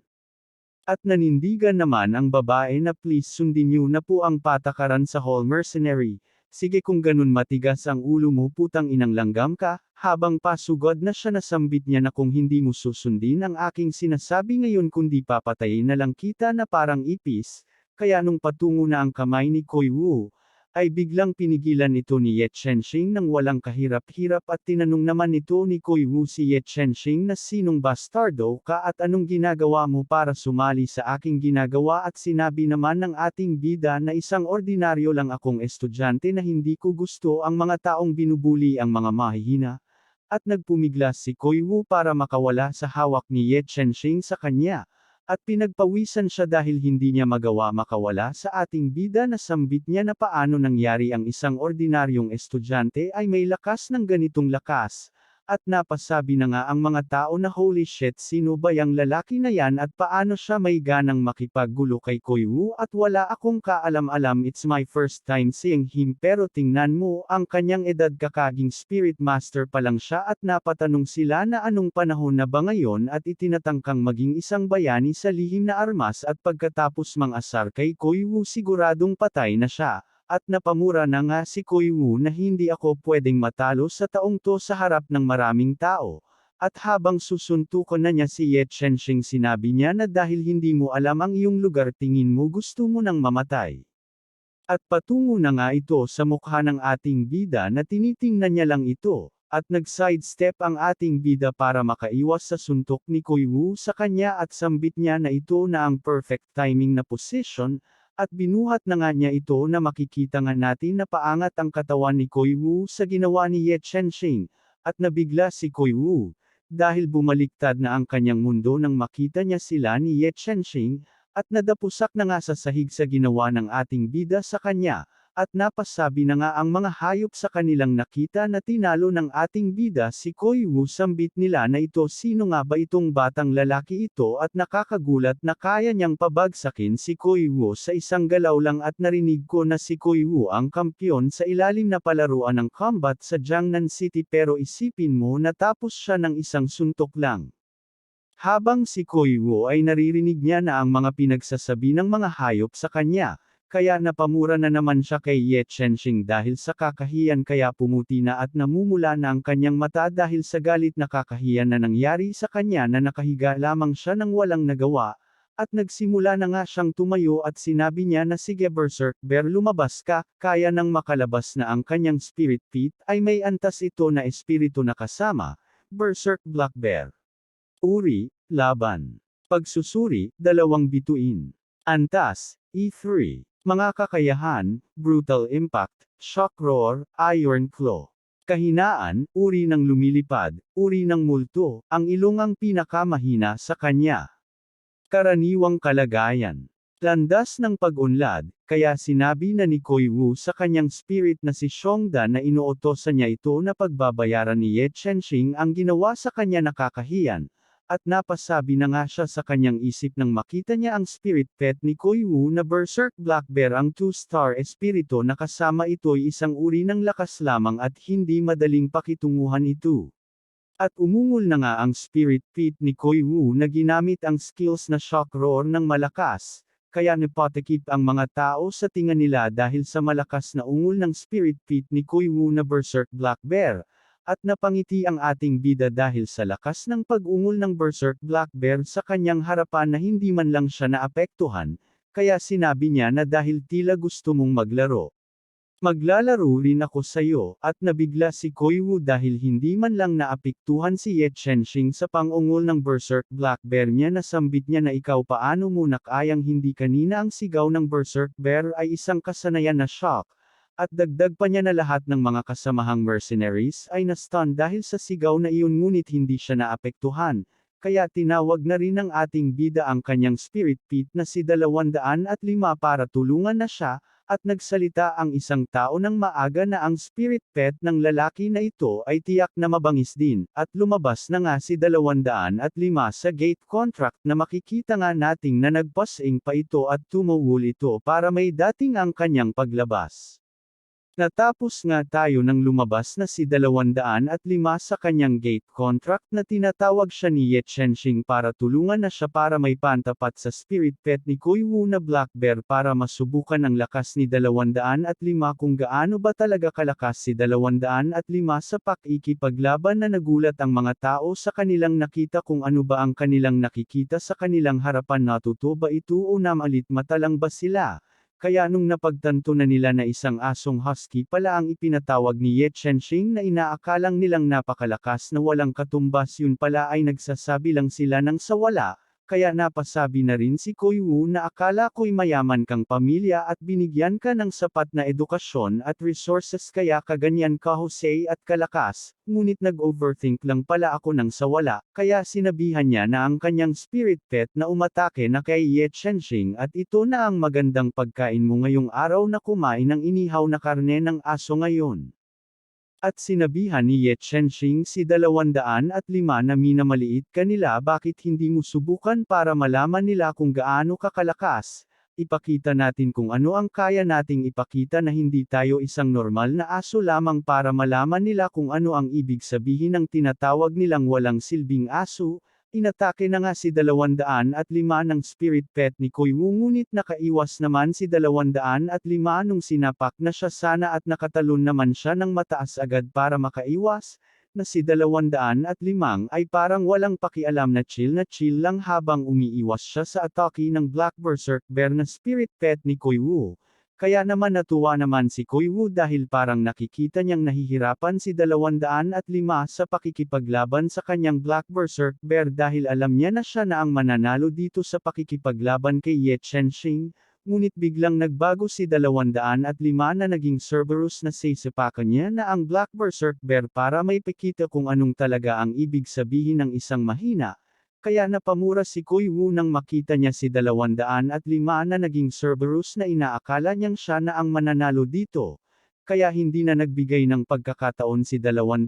At nanindigan naman ang babae na please sundin niyo na po ang patakaran sa hall mercenary. Sige kung ganun matigas ang ulo mo putang inang langgam ka, habang pasugod na siya nasambit niya na kung hindi mo susundin ang aking sinasabi ngayon kundi papatayin na lang kita na parang ipis, kaya nung patungo na ang kamay ni Koi Wu, ay biglang pinigilan ito ni Ye Chenxing nang walang kahirap-hirap at tinanong naman nito ni Koi Wu si Ye Chenxing na sinong bastardo ka at anong ginagawa mo para sumali sa aking ginagawa at sinabi naman ng ating bida na isang ordinaryo lang akong estudyante na hindi ko gusto ang mga taong binubuli ang mga mahihina. At nagpumiglas si Koi Wu para makawala sa hawak ni Ye Chenxing sa kanya. At pinagpawisan siya dahil hindi niya magawa makawala sa ating bida na sambit niya na paano nangyari ang isang ordinaryong estudyante ay may lakas ng ganitong lakas. At napasabi na nga ang mga tao na holy shit sino ba yang lalaki na yan at paano siya may ganang makipaggulo kay Koi Wu at wala akong kaalam-alam it's my first time seeing him pero tingnan mo ang kanyang edad kakaging spirit master pa lang siya at napatanong sila na anong panahon na ba ngayon at itinatangkang maging isang bayani sa lihim na armas at pagkatapos mang-asar kay Koi Wu siguradong patay na siya. At napamura na nga si Koi Wu na hindi ako pwedeng matalo sa taong to sa harap ng maraming tao. At habang susuntukan na niya si Ye Chenxing sinabi niya na dahil hindi mo alam ang iyong lugar tingin mo gusto mo nang mamatay. At patungo na nga ito sa mukha ng ating bida na tinitingnan niya lang ito, at nag-sidestep ang ating bida para makaiwas sa suntok ni Koi Wu sa kanya at sambit niya na ito na ang perfect timing na position, at binuhat na nga niya ito na makikita nga natin na paangat ang katawan ni Koi Wu sa ginawa ni Ye Chenxing, at nabigla si Koi Wu, dahil bumaliktad na ang kanyang mundo nang makita niya sila ni Ye Chenxing, at nadapusak na nga sa sahig sa ginawa ng ating bida sa kanya, at napasabi na nga ang mga hayop sa kanilang nakita na tinalo ng ating bida si Koi Wu sambit nila na ito sino nga ba itong batang lalaki ito at nakakagulat na kaya niyang pabagsakin si Koi Wu sa isang galaw lang at narinig ko na si Koi Wu ang kampyon sa ilalim na palaruan ng combat sa Jiangnan City pero isipin mo natapos siya ng isang suntok lang. Habang si Koi Wu ay naririnig niya na ang mga pinagsasabi ng mga hayop sa kanya. Kaya napamura na naman siya kay Ye Chenxing dahil sa kakahiyan kaya pumuti na at namumula na ang kanyang mata dahil sa galit na kakahiyan na nangyari sa kanya na nakahiga lamang siya nang walang nagawa, at nagsimula na nga siyang tumayo at sinabi niya na sige Berserk Bear lumabas ka, kaya nang makalabas na ang kanyang spirit feet ay may antas ito na espiritu na kasama, Berserk Black Bear. Uri, laban. Pagsusuri, dalawang bituin. Antas, E3. Mga kakayahan, brutal impact, shock roar, iron claw. Kahinaan, uri ng lumilipad, uri ng multo, ang ilong ang pinakamahina sa kanya. Karaniwang kalagayan. Landas ng pag-unlad, kaya sinabi na ni Koi Wu sa kanyang spirit na si Xiongda na inuutosan niya ito na pagbabayaran ni Ye Chenxing ang ginawa sa kanya nakakahiyan, at napasabi na nga siya sa kanyang isip nang makita niya ang spirit pet ni Koi Wu na Berserk Black Bear ang 2-star espirito na kasama ito'y isang uri ng lakas lamang at hindi madaling pakitunguhan ito. At umungol na nga ang spirit pit ni Koi Wu na ginamit ang skills na shock roar ng malakas, kaya napatikip ang mga tao sa tinga nila dahil sa malakas na ungol ng spirit pit ni Koi Wu na Berserk Black Bear. At napangiti ang ating bida dahil sa lakas ng pag-ungol ng Berserk Black Bear sa kanyang harapan na hindi man lang siya naapektuhan, kaya sinabi niya na dahil tila gusto mong maglaro. Maglalaro rin ako sayo, at nabigla si Koi Wu dahil hindi man lang naapektuhan si Ye Chenxing sa pang-ungol ng Berserk Black Bear niya na sambit niya na ikaw paano mo nakayang hindi kanina ang sigaw ng Berserk Bear ay isang kasanayan na shock. At dagdag pa niya na lahat ng mga kasamahang mercenaries ay na-stun dahil sa sigaw na iyon ngunit hindi siya naapektuhan, kaya tinawag na rin ng ating bida ang kanyang spirit pit na si 205 para tulungan na siya, at nagsalita ang isang tao ng maaga na ang spirit pet ng lalaki na ito ay tiyak na mabangis din, at lumabas na nga si 205 sa gate contract na makikita nga nating na nagpasing pa ito at tumawul ito para may dating ang kanyang paglabas. Natapos nga tayo nang lumabas na si 205 sa kanyang gate contract na tinatawag siya ni Ye Chenxing para tulungan na siya para may pantapat sa spirit pet ni Koi Wu na Black Bear para masubukan ang lakas ni 205 kung gaano ba talaga kalakas si 205 sa pakikipaglaban na nagulat ang mga tao sa kanilang nakita kung ano ba ang kanilang nakikita sa kanilang harapan natuto ba ito o namalit mata lang ba sila. Kaya nung napagtanto na nila na isang asong husky pala ang ipinatawag ni Ye Chenxing na inaakalang nilang napakalakas na walang katumbas yun pala ay nagsasabi lang sila ng sawala, kaya napasabi na rin si Koi Wu na akala ko'y mayaman kang pamilya at binigyan ka ng sapat na edukasyon at resources kaya kaganyan ka Jose at kalakas, ngunit nag-overthink lang pala ako ng sawala, kaya sinabihan niya na ang kanyang spirit pet na umatake na kay Ye Chenxing at ito na ang magandang pagkain mo ngayong araw na kumain ng inihaw na karne ng aso ngayon. At sinabihan ni Ye Chenxing si 205 na minamaliit ka nila bakit hindi mo subukan para malaman nila kung gaano kakalakas, ipakita natin kung ano ang kaya nating ipakita na hindi tayo isang normal na aso lamang para malaman nila kung ano ang ibig sabihin ng tinatawag nilang walang silbing aso. Inatake na nga si 205 ng spirit pet ni Koi Wu ngunit nakaiwas naman si 205 nung sinapak na siya sana at nakatalon naman siya ng mataas agad para makaiwas, na si 205 ay parang walang pakialam na chill lang habang umiiwas siya sa atake ng Black Berserk Bear na spirit pet ni Koi Wu. Kaya naman natuwa naman si Koi Wu dahil parang nakikita niyang nahihirapan si 205 sa pakikipaglaban sa kanyang Black Berserk Bear dahil alam niya na siya na ang mananalo dito sa pakikipaglaban kay Ye Chenxing, ngunit biglang nagbago si 205 na naging Cerberus na sisipakan niya na ang Black Berserk Bear para may pakita kung anong talaga ang ibig sabihin ng isang mahina. Kaya napamura si Koi Wu nang makita niya si 205 na naging Cerberus na inaakala niyang siya na ang mananalo dito. Kaya hindi na nagbigay ng pagkakataon si 205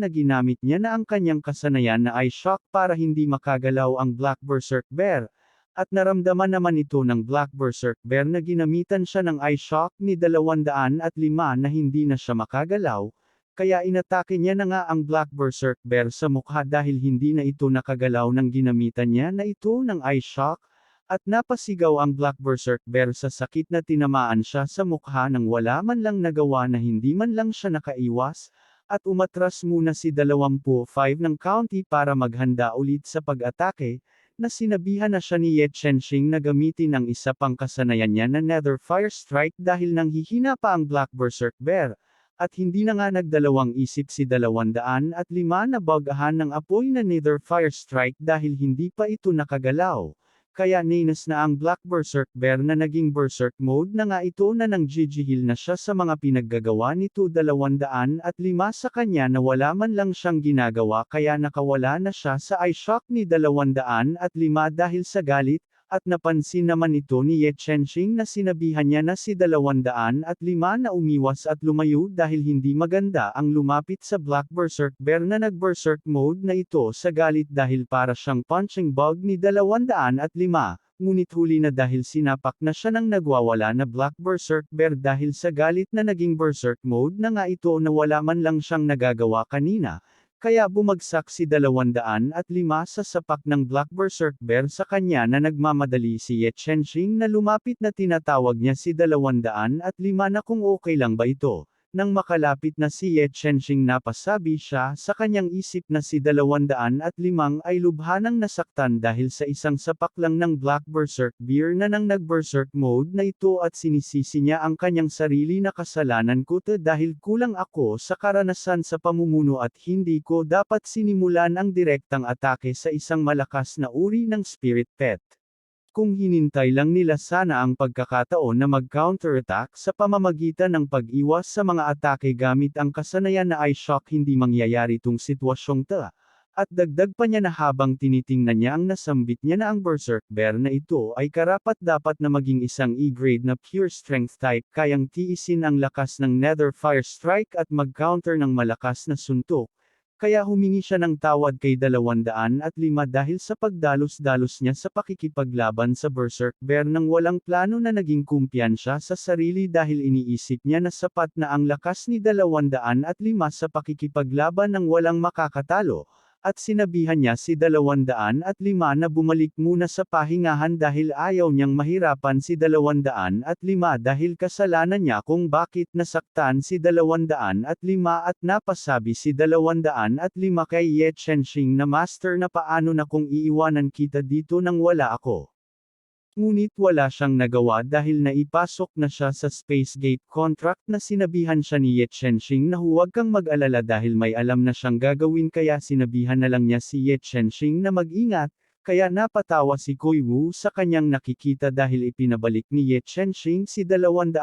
na ginamit niya na ang kanyang kasanayan na Eye Shock para hindi makagalaw ang Black Berserk Bear. At naramdaman naman ito ng Black Berserk Bear na ginamitan siya ng Eye Shock ni 205 na hindi na siya makagalaw. Kaya inatake niya na nga ang Black Berserk Bear sa mukha dahil hindi na ito nakagalaw nang ginamitan niya na ito ng Eye Shock, at napasigaw ang Black Berserk Bear sa sakit na tinamaan siya sa mukha nang wala man lang nagawa na hindi man lang siya nakaiwas, at umatras muna si 25 ng county para maghanda ulit sa pag-atake, na sinabihan na siya ni Ye Chenxing na gamitin ang isa pang kasanayan niya na Nether Fire Strike dahil nanghihina pa ang Black Berserk Bear. At hindi na nga nagdalawang isip si 205 na bagahan ng apoy na Nether Fire Strike dahil hindi pa ito nakagalaw. kaya ninas na ang Black Berserk Bear na naging Berserk mode na nga ito na nang gigihil na siya sa mga pinaggagawa nito 205 sa kanya na wala man lang siyang ginagawa kaya nakawala na siya sa eye shock ni 205 dahil sa galit, at napansin naman ito ni Ye Chenxing na sinabihan niya na si 205 na umiwas at lumayo dahil hindi maganda ang lumapit sa Black Berserk Bear na nag-Berserk mode na ito sa galit dahil para siyang punching bug ni 205, ngunit huli na dahil sinapak na siya ng nagwawala na Black Berserk Bear dahil sa galit na naging Berserk mode na nga ito na wala man lang siyang nagagawa kanina. Kaya bumagsak si 205 sa sapak ng Black Berserk Bear sa kanya na nagmamadali si Ye Chenxing na lumapit na tinatawag niya si 205 na kung okay lang ba ito. Nang makalapit na si Ye Chenxing napasabi siya sa kanyang isip na si 205 ay lubhanang nasaktan dahil sa isang sapak lang ng Black Berserk Bear na nang nag-Berserk mode na ito at sinisisi niya ang kanyang sarili na kasalanan ko dahil kulang ako sa karanasan sa pamumuno at hindi ko dapat sinimulan ang direktang atake sa isang malakas na uri ng spirit pet. Kung hinintay lang nila sana ang pagkakataon na mag-counterattack sa pamamagitan ng pag-iwas sa mga atake gamit ang kasanayan na eye shock hindi mangyayari tong sitwasyong ta. At dagdag pa niya na habang tinitingnan niya ang nasambit niya na ang Berserk Bear na ito ay karapat-dapat na maging isang E-grade na pure strength type kayang tiisin ang lakas ng Nether Fire Strike at mag-counter ng malakas na suntok. Kaya humingi siya ng tawad kay 205 dahil sa pagdalos-dalos niya sa pakikipaglaban sa Berserk Bear nang walang plano na naging kumpiyansya sa sarili dahil iniisip niya na sapat na ang lakas ni 205 sa pakikipaglaban ng walang makakatalo. At sinabihan niya si 205 na bumalik muna sa pahingahan dahil ayaw niyang mahirapan si 205 dahil kasalanan niya kung bakit nasaktan si 205 at napasabi si 205 kay Ye Chenxing na master na paano na kung iiwanan kita dito nang wala ako. Ngunit wala siyang nagawa dahil naipasok na siya sa Space Gate contract na sinabihan siya ni Ye Chenxing na huwag kang mag-alala dahil may alam na siyang gagawin kaya sinabihan na lang niya si Ye Chenxing na mag-ingat, kaya napatawa si Kuai Wu sa kanyang nakikita dahil ipinabalik ni Ye Chenxing si 205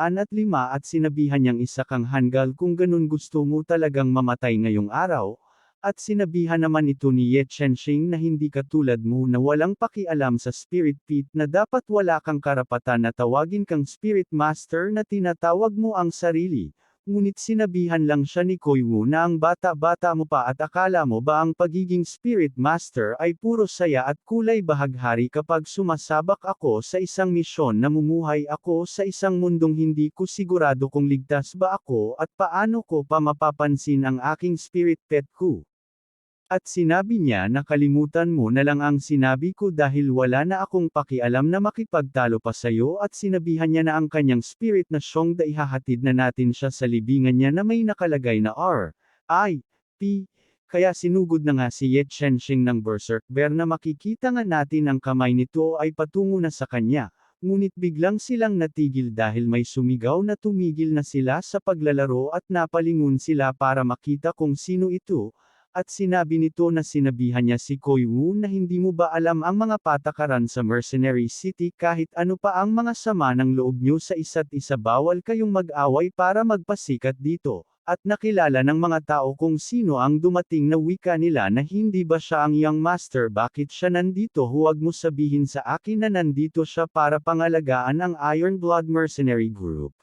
at sinabihan niyang isa kang hanggal kung ganun gusto mo talagang mamatay ngayong araw. At sinabihan naman ito ni Ye Chenxing na hindi katulad mo na walang pakialam sa Spirit Pit na dapat wala kang karapatan na tawagin kang Spirit Master na tinatawag mo ang sarili. Ngunit sinabihan lang siya ni Kuai Wu na ang bata-bata mo pa at akala mo ba ang pagiging Spirit Master ay puro saya at kulay bahaghari kapag sumasabak ako sa isang misyon na mumuhay ako sa isang mundong hindi ko sigurado kung ligtas ba ako at paano ko pa mapapansin ang aking Spirit Pet ko. At sinabi niya na kalimutan mo na lang ang sinabi ko dahil wala na akong pakialam na makipagtalo pa sayo at sinabihan niya na ang kanyang spirit na siyong ihahatid na natin siya sa libingan niya na may nakalagay na R.I.P. Kaya sinugod na nga si Ye Chenxing ng Berserk Bear na makikita nga natin ang kamay nito ay patungo na sa kanya. Ngunit biglang silang natigil dahil may sumigaw na tumigil na sila sa paglalaro at napalingon sila para makita kung sino ito. At sinabi nito na sinabihan niya si Kuai Wu na hindi mo ba alam ang mga patakaran sa Mercenary City kahit ano pa ang mga sama ng loob niyo sa isa't isa bawal kayong mag-away para magpasikat dito. At nakilala ng mga tao kung sino ang dumating na wika nila na hindi ba siya ang young master bakit siya nandito huwag mo sabihin sa akin na nandito siya para pangalagaan ang Iron Blood Mercenary Group.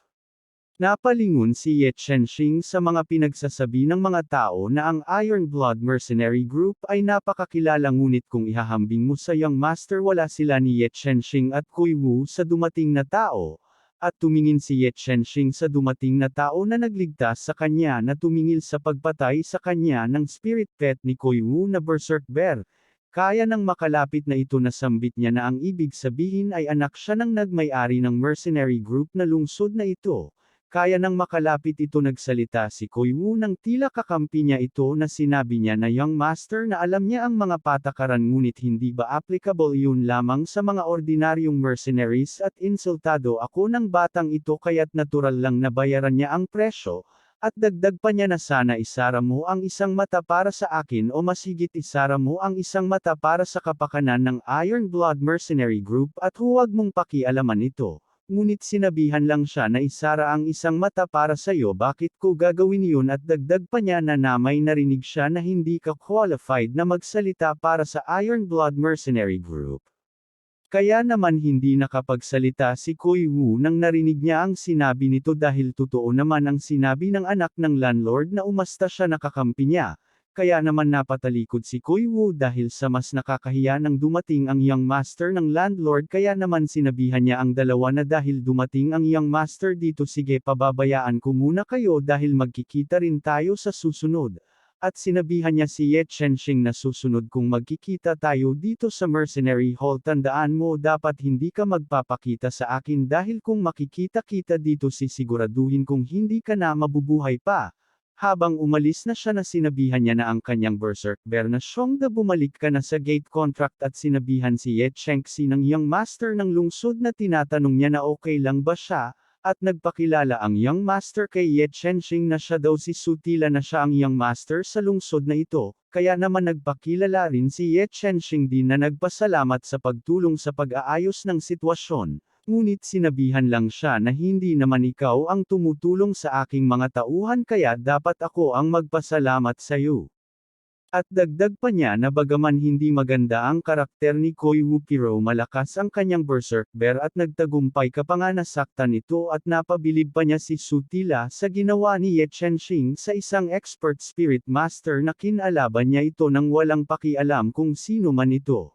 Napalingon si Ye Chenxing sa mga pinagsasabi ng mga tao na ang Iron Blood Mercenary Group ay napakakilala ngunit kung ihahambing mo sa Young Master wala sila ni Ye Chenxing at Kuai Wu sa dumating na tao. At tumingin si Ye Chenxing sa dumating na tao na nagligtas sa kanya na tumingil sa pagpatay sa kanya ng spirit pet ni Kuai Wu na Berserk Bear. Kaya nang makalapit na ito nasambit niya na ang ibig sabihin ay anak siya ng nagmay-ari ng mercenary group na lungsod na ito. Kaya nang makalapit ito nagsalita si Kuai Wu nang tila kakampi niya ito na sinabi niya na Young Master na alam niya ang mga patakaran ngunit hindi ba applicable yun lamang sa mga ordinaryong mercenaries at insultado ako ng batang ito kaya't natural lang na bayaran niya ang presyo. At dagdag pa niya na sana isara mo ang isang mata para sa akin o mas higit isara mo ang isang mata para sa kapakanan ng Iron Blood Mercenary Group at huwag mong pakialaman ito. Ngunit sinabihan lang siya na isara ang isang mata para sa'yo, bakit ko gagawin yun, at dagdag pa niya na may narinig siya na hindi ka qualified na magsalita para sa Iron Blood Mercenary Group. Kaya naman hindi nakapagsalita si Kuya Wu nang narinig niya ang sinabi nito, dahil totoo naman ang sinabi ng anak ng landlord na umasta siya na kakampi niya. Kaya naman napatalikod si Kuya Wu dahil sa mas nakakahiya nang dumating ang young master ng landlord, kaya naman sinabihan niya ang dalawa na dahil dumating ang young master dito, sige pababayaan ko muna kayo dahil magkikita rin tayo sa susunod. At sinabihan niya si Ye Chenxing na susunod kung magkikita tayo dito sa Mercenary Hall, tandaan mo dapat hindi ka magpapakita sa akin dahil kung makikita-kita dito sisiguraduhin kong hindi ka na mabubuhay pa. Habang umalis na siya na sinabihan niya na ang kanyang berserker na Xiongda bumalik ka na sa gate contract, at sinabihan si Ye Chenxing ng young master ng lungsod na tinatanong niya na okay lang ba siya. At nagpakilala ang young master kay Ye Chenxing na siya daw si Sutila na siya ang young master sa lungsod na ito, kaya naman nagpakilala rin si Ye Chenxing din na nagpasalamat sa pagtulong sa pag-aayos ng sitwasyon, ngunit sinabihan lang siya na hindi naman ikaw ang tumutulong sa aking mga tauhan kaya dapat ako ang magpasalamat sa iyo. At dagdag pa niya na bagaman hindi maganda ang karakter ni Kuya Wu, pero malakas ang kanyang berserker at nagtagumpay ka pa nga nasaktan ito, at napabilib pa niya si Sutila sa ginawa ni Ye Chenxing sa isang expert spirit master na kinalaban niya ito nang walang pakialam kung sino man ito.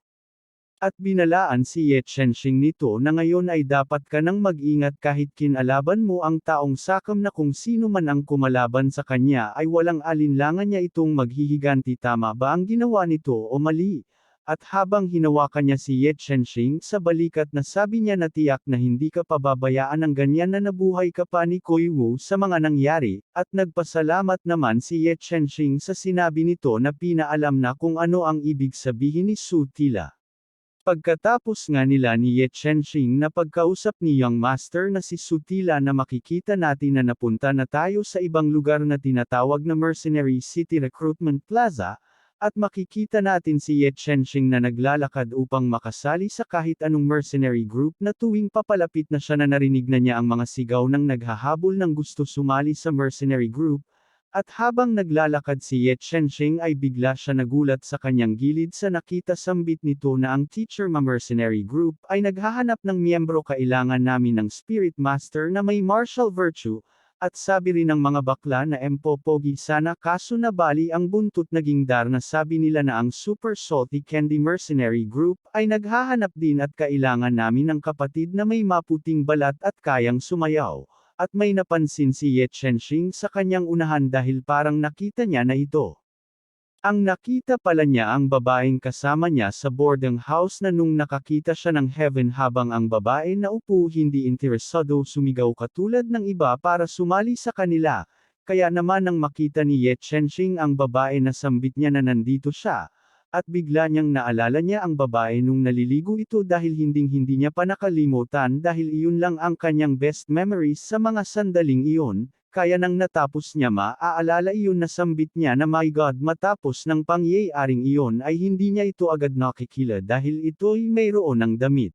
At binalaan si Ye Chenxing nito na ngayon ay dapat ka nang mag-ingat kahit kinalaban mo ang taong sakam na kung sino man ang kumalaban sa kanya ay walang alinlangan niya itong maghihiganti. Tama ba ang ginawa nito o mali? At habang hinawakan niya si Ye Chenxing sa balikat na sabi niya na tiyak na hindi ka pababayaan ng ganyan na nabuhay ka pa ni Kuya Wu sa mga nangyari, at nagpasalamat naman si Ye Chenxing sa sinabi nito na pinaalam na kung ano ang ibig sabihin ni Sutila. Pagkatapos nga nila ni Ye Chenxing na pagkausap ni young master na si Sutila na makikita natin na napunta na tayo sa ibang lugar na tinatawag na Mercenary City Recruitment Plaza, at makikita natin si Ye Chenxing na naglalakad upang makasali sa kahit anong mercenary group, na tuwing papalapit na siya na narinig na niya ang mga sigaw ng naghahabol ng gusto sumali sa mercenary group. At habang naglalakad si Ye Chenxing ay bigla siya nagulat sa kanyang gilid sa nakita sambit nito na ang teacher mercenary group ay naghahanap ng miyembro, kailangan namin ng spirit master na may martial virtue, at sabi rin ng mga bakla na empopogi sana kaso nabali ang buntot naging dar na sabi nila na ang super salty candy mercenary group ay naghahanap din at kailangan namin ng kapatid na may maputing balat at kayang sumayaw. At may napansin si Ye Chenxing sa kanyang unahan dahil parang nakita niya na ito. Ang nakita pala niya ang babaeng kasama niya sa boarding house na nung nakakita siya ng heaven habang ang babae na upo hindi interesado sumigaw katulad ng iba para sumali sa kanila, kaya naman nang makita ni Ye Chenxing ang babae na sambit niya na nandito siya. At bigla niyang naalala niya ang babae nung naliligo ito dahil hinding-hindi niya pa nakalimutan dahil iyon lang ang kanyang best memories sa mga sandaling iyon, kaya nang natapos niya maaalala iyon na sambit niya na my God, matapos ng pangyayaring iyon ay hindi niya ito agad nakikila dahil ito'y mayroon ng damit.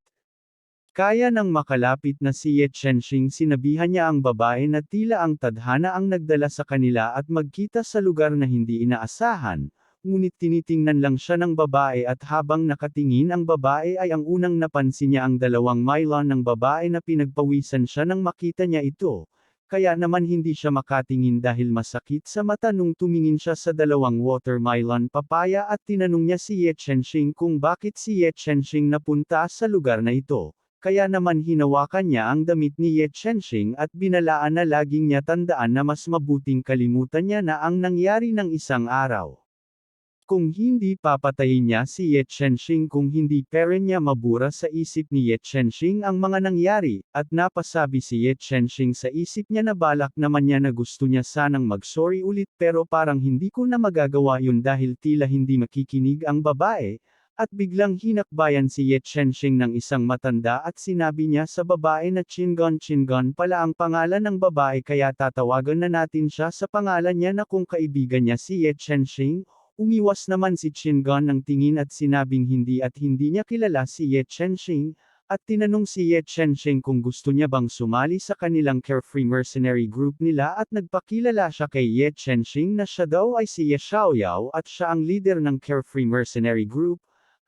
Kaya nang makalapit na si Ye Chenxing sinabihan niya ang babae na tila ang tadhana ang nagdala sa kanila at magkita sa lugar na hindi inaasahan. Ngunit tinitingnan lang siya ng babae at habang nakatingin ang babae ay ang unang napansin niya ang dalawang mylon ng babae na pinagpawisan siya nang makita niya ito. Kaya naman hindi siya makatingin dahil masakit sa mata nung tumingin siya sa dalawang watermelon papaya at tinanong niya si Ye Chenxing kung bakit si Ye Chenxing napunta sa lugar na ito. Kaya naman hinawakan niya ang damit ni Ye Chenxing at binalaan na laging niya tandaan na mas mabuting kalimutan niya na ang nangyari ng isang araw. Kung hindi papatayin niya si Ye Chenxing kung hindi pera niya mabura sa isip ni Ye Chenxing ang mga nangyari, at napasabi si Ye Chenxing sa isip niya na balak naman niya na gusto niya sanang mag-sorry ulit pero parang hindi ko na magagawa yun dahil tila hindi makikinig ang babae, At biglang hinakbayan si Ye Chenxing ng isang matanda at sinabi niya sa babae na Chingon pala ang pangalan ng babae kaya tatawagan na natin siya sa pangalan niya na kung kaibigan niya si Ye Chenxing. Umiwas naman si Chingon ng tingin at sinabing hindi niya kilala si Ye Chenxing, at tinanong si Ye Chenxing kung gusto niya bang sumali sa kanilang Carefree Mercenary Group nila at nagpakilala siya kay Ye Chenxing na siya daw ay si Ye Xiaoyao at siya ang leader ng Carefree Mercenary Group.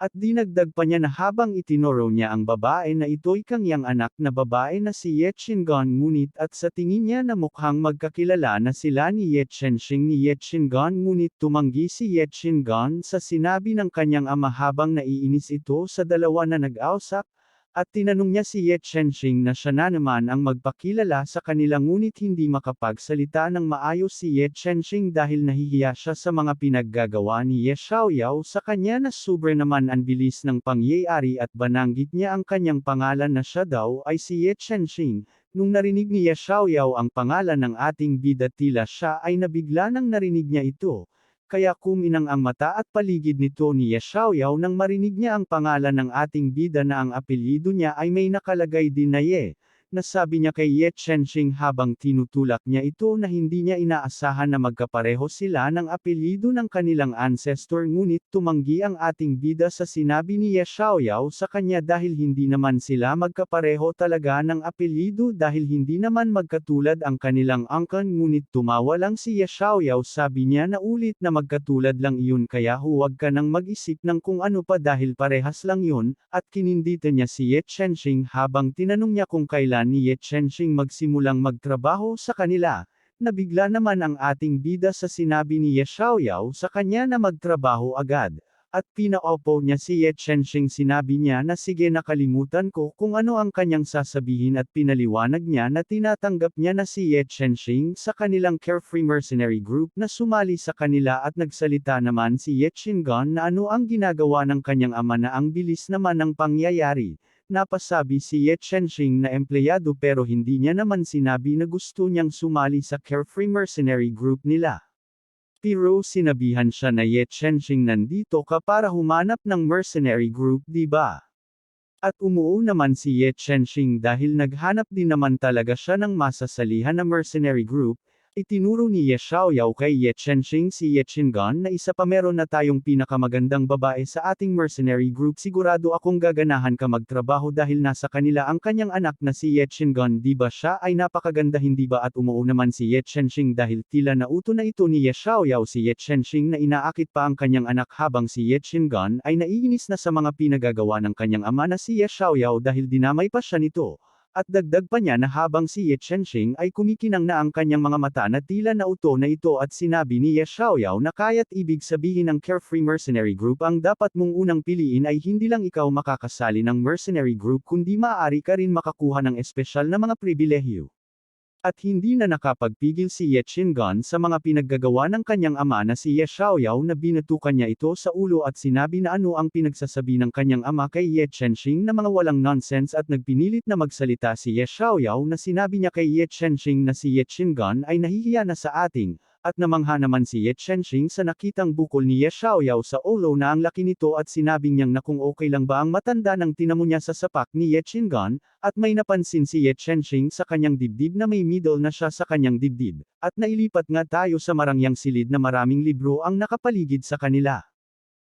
At dinagdag pa niya na habang itinuro niya ang babae na ito'y kaniyang anak na babae na si Ye Chingon ngunit at sa tingin niya na mukhang magkakilala na sila ni Ye Chenxing ni Ye Chingon ngunit tumanggi si Ye Chingon sa sinabi ng kanyang ama habang naiinis ito sa dalawa na nag-ausap. At tinanong niya si Ye Chenxing na siya na naman ang magpakilala sa kanila ngunit hindi makapagsalita ng maayos si Ye Chenxing dahil nahihiya siya sa mga pinaggagawa ni Ye Xiaoyao sa kanya na sobre naman ang bilis ng pangyayari at bananggit niya ang kanyang pangalan na siya daw ay si Ye Chenxing. Nung narinig ni Ye Xiaoyao ang pangalan ng ating bida tila siya ay nabigla nang narinig niya ito. Kaya kuminang ang mata at paligid nito ni Ye Xiaoyao nang marinig niya ang pangalan ng ating bida na ang apelyido niya ay may nakalagay din na Ye. Nasabi niya kay Ye Chenxing habang tinutulak niya ito na hindi niya inaasahan na magkapareho sila ng apelyido ng kanilang ancestor ngunit tumanggi ang ating bida sa sinabi ni Ye Xiaoyao sa kanya dahil hindi naman sila magkapareho talaga ng apelyido dahil hindi naman magkatulad ang kanilang angkan ngunit tumawa lang si Ye Xiaoyao sabi niya na ulit na magkatulad lang iyon kaya huwag ka nang mag-isip ng kung ano pa dahil parehas lang yun, at kininditan niya si Ye Chenxing habang tinanong niya kung kailan ni Ye Chenxing magsimulang magtrabaho sa kanila. Nabigla naman ang ating bida sa sinabi ni Ye Xiaoyao sa kanya na magtrabaho agad. At pinaupo niya si Ye Chenxing sinabi niya na sige nakalimutan ko kung ano ang kanyang sasabihin at pinaliwanag niya na tinatanggap niya na si Ye Chenxing sa kanilang Carefree Mercenary Group na sumali sa kanila at nagsalita naman si Ye Chingon na ano ang ginagawa ng kanyang ama na ang bilis naman ng pangyayari. Napasabi si Ye Chenxing na empleyado pero hindi niya naman sinabi na gusto niyang sumali sa Carefree Mercenary Group nila. Pero sinabihan siya na Ye Chenxing nandito ka para humanap ng mercenary group di ba? At umuo naman si Ye Chenxing dahil naghanap din naman talaga siya ng masasalihan na mercenary group. Itinuro ni Ye Xiaoyao kay Ye Chenxing si Ye Chingon na isa pa meron na tayong pinakamagandang babae sa ating mercenary group sigurado akong gaganahan ka magtrabaho dahil nasa kanila ang kanyang anak na si Ye Chingon di ba siya ay napakaganda hindi ba at umuo naman si Ye Chenxing dahil tila nauto na ito ni Ye Xiaoyao si Ye Chenxing na inaakit pa ang kanyang anak habang si Ye Chingon ay naiinis na sa mga pinagagawa ng kanyang ama na si Ye Xiaoyao dahil dinamay pa siya nito. At dagdag pa niya na habang si Ye Chenxing ay kumikinang na ang kanyang mga mata na tila nauto na ito at sinabi ni Ye Xiaoyao na kaya't ibig sabihin ng Carefree Mercenary Group ang dapat mong unang piliin ay hindi lang ikaw makakasali ng mercenary group kundi maaari ka rin makakuha ng espesyal na mga pribilehyo. At hindi na nakapagpigil si Ye Chingon sa mga pinaggagawa ng kanyang ama na si Ye Xiaoyao na binatukan niya ito sa ulo at sinabi na ano ang pinagsasabi ng kanyang ama kay Ye Chenxing na mga walang nonsense at nagpinilit na magsalita si Ye Xiaoyao na sinabi niya kay Ye Chenxing na si Ye Chingon ay nahihiya na sa ating, at namangha naman si Ye Chenxing sa nakitang bukol ni Ye Xiaoyao sa ulo na ang laki nito at sinabing niyang na kung okay lang ba ang matanda nang tinamo niya sa sapak ni Ye Chingon, at may napansin si Ye Chenxing sa kanyang dibdib na may middle na siya sa kanyang dibdib, at nailipat nga tayo sa marangyang silid na maraming libro ang nakapaligid sa kanila.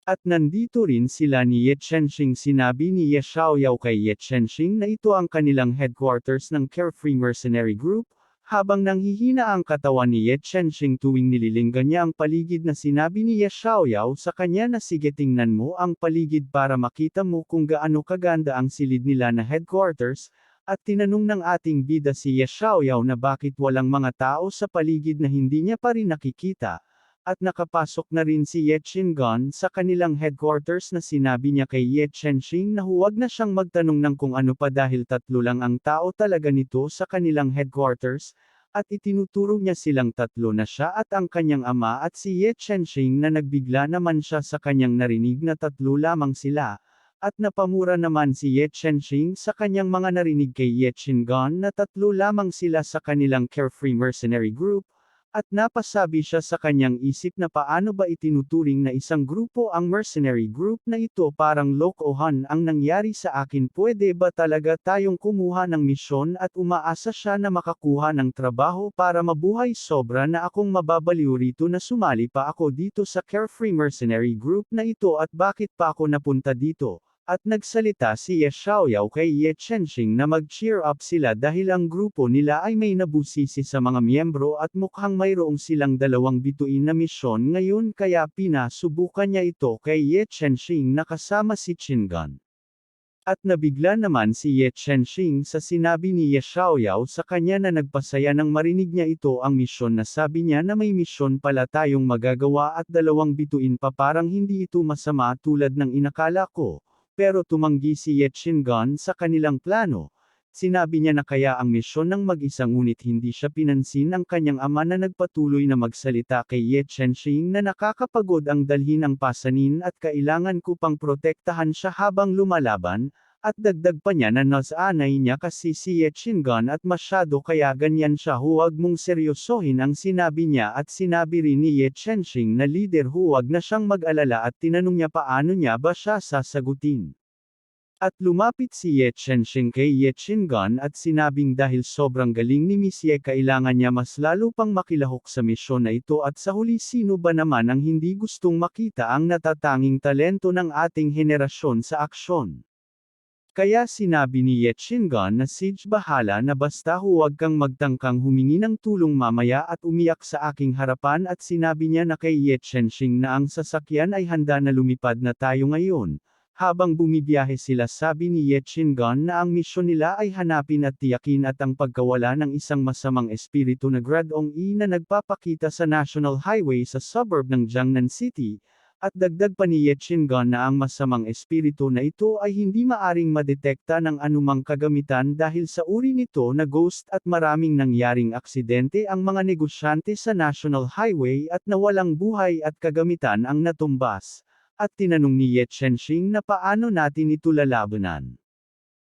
At nandito rin sila ni Ye Chenxing sinabi ni Ye Xiaoyao kay Ye Chenxing na ito ang kanilang headquarters ng Carefree Mercenary Group. Habang nanghihina ang katawan ni Ye Chenxing tuwing nililinggan niya ang paligid na sinabi ni Ye Xiaoyao sa kanya na sige tingnan mo ang paligid para makita mo kung gaano kaganda ang silid nila na headquarters, at tinanong ng ating bida si Ye Xiaoyao na bakit walang mga tao sa paligid na hindi niya pa rin nakikita. At nakapasok na rin si Ye Chingon sa kanilang headquarters na sinabi niya kay Ye Chenxing na huwag na siyang magtanong ng kung ano pa dahil tatlo lang ang tao talaga nito sa kanilang headquarters, at itinuturo niya silang tatlo na siya at ang kanyang ama at si Ye Chenxing na nagbigla naman siya sa kanyang narinig na tatlo lamang sila, at napamura naman si Ye Chenxing sa kanyang mga narinig kay Ye Chingon na tatlo lamang sila sa kanilang Carefree Mercenary Group. At napasabi siya sa kanyang isip na paano ba itinuturing na isang grupo ang mercenary group na ito, parang lokohan ang nangyari sa akin, pwede ba talaga tayong kumuha ng misyon at umaasa siya na makakuha ng trabaho para mabuhay, sobra na akong mababaliw rito na sumali pa ako dito sa carefree mercenary group na ito at bakit pa ako napunta dito. At nagsalita si Ye Xiaoyao kay Ye Chenxing na mag-cheer up sila dahil ang grupo nila ay may nabusisi sa mga miyembro at mukhang mayroong silang dalawang bituin na misyon ngayon, kaya pinasubukan niya ito kay Ye Chenxing na kasama si Qingan. At nabigla naman si Ye Chenxing sa sinabi ni Ye Xiaoyao sa kanya na nagpasaya nang marinig niya ito ang misyon, na sabi niya na may misyon pala tayong magagawa at dalawang bituin pa, parang hindi ito masama tulad ng inakala ko. Pero tumanggi si Ye Qingan sa kanilang plano. Sinabi niya na kaya ang misyon ng mag-isa, ngunit hindi siya pinansin ang kanyang ama na nagpatuloy na magsalita kay Ye Chenxing na nakakapagod ang dalhin ang pasanin at kailangan ko pang protektahan siya habang lumalaban, at dagdag pa niya na nasanay niya kasi si Ye Qingan at masyado kaya ganyan siya, huwag mong seryosohin ang sinabi niya, at sinabi rin ni Ye Chenxing na leader huwag na siyang mag-alala at tinanong niya paano niya ba siya sasagutin. At lumapit si Ye Chenxing kay Ye Qingan at sinabing dahil sobrang galing ni Miss Ye kailangan niya mas lalo pang makilahok sa misyon na ito, at sa huli sino ba naman ang hindi gustong makita ang natatanging talento ng ating henerasyon sa aksyon. Kaya sinabi ni Ye Qingan na sige bahala na, basta huwag kang magtangkang humingi ng tulong mamaya at umiyak sa aking harapan, at sinabi niya na kay Ye Chenxing na ang sasakyan ay handa na, lumipad na tayo ngayon. Habang bumibiyahe sila, sabi ni Ye Qingan na ang misyon nila ay hanapin at tiyakin at ang pagkawala ng isang masamang espiritu na Gradong-E na nagpapakita sa National Highway sa suburb ng Jiangnan City. At dagdag pa ni Ye Qingan na ang masamang espiritu na ito ay hindi maaring madetekta ng anumang kagamitan dahil sa uri nito na ghost, at maraming nangyaring aksidente ang mga negosyante sa National Highway at nawalang buhay at kagamitan ang natumbas. At tinanong ni Ye Chenxing na paano natin ito lalabanan.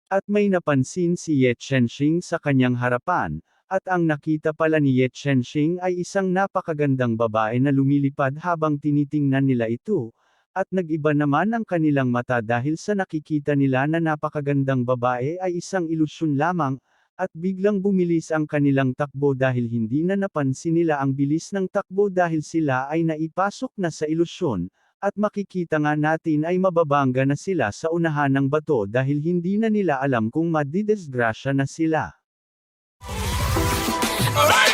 At may napansin si Ye Chenxing sa kanyang harapan, at ang nakita pala ni Ye Chenxing ay isang napakagandang babae na lumilipad habang tinitingnan nila ito, at nag-iba naman ang kanilang mata dahil sa nakikita nila na napakagandang babae ay isang ilusyon lamang, at biglang bumilis ang kanilang takbo dahil hindi na napansin nila ang bilis ng takbo dahil sila ay naipasok na sa ilusyon. At makikita nga natin ay mababangga na sila sa unahan ng bato dahil hindi na nila alam kung madidesgrasya na sila. Alright!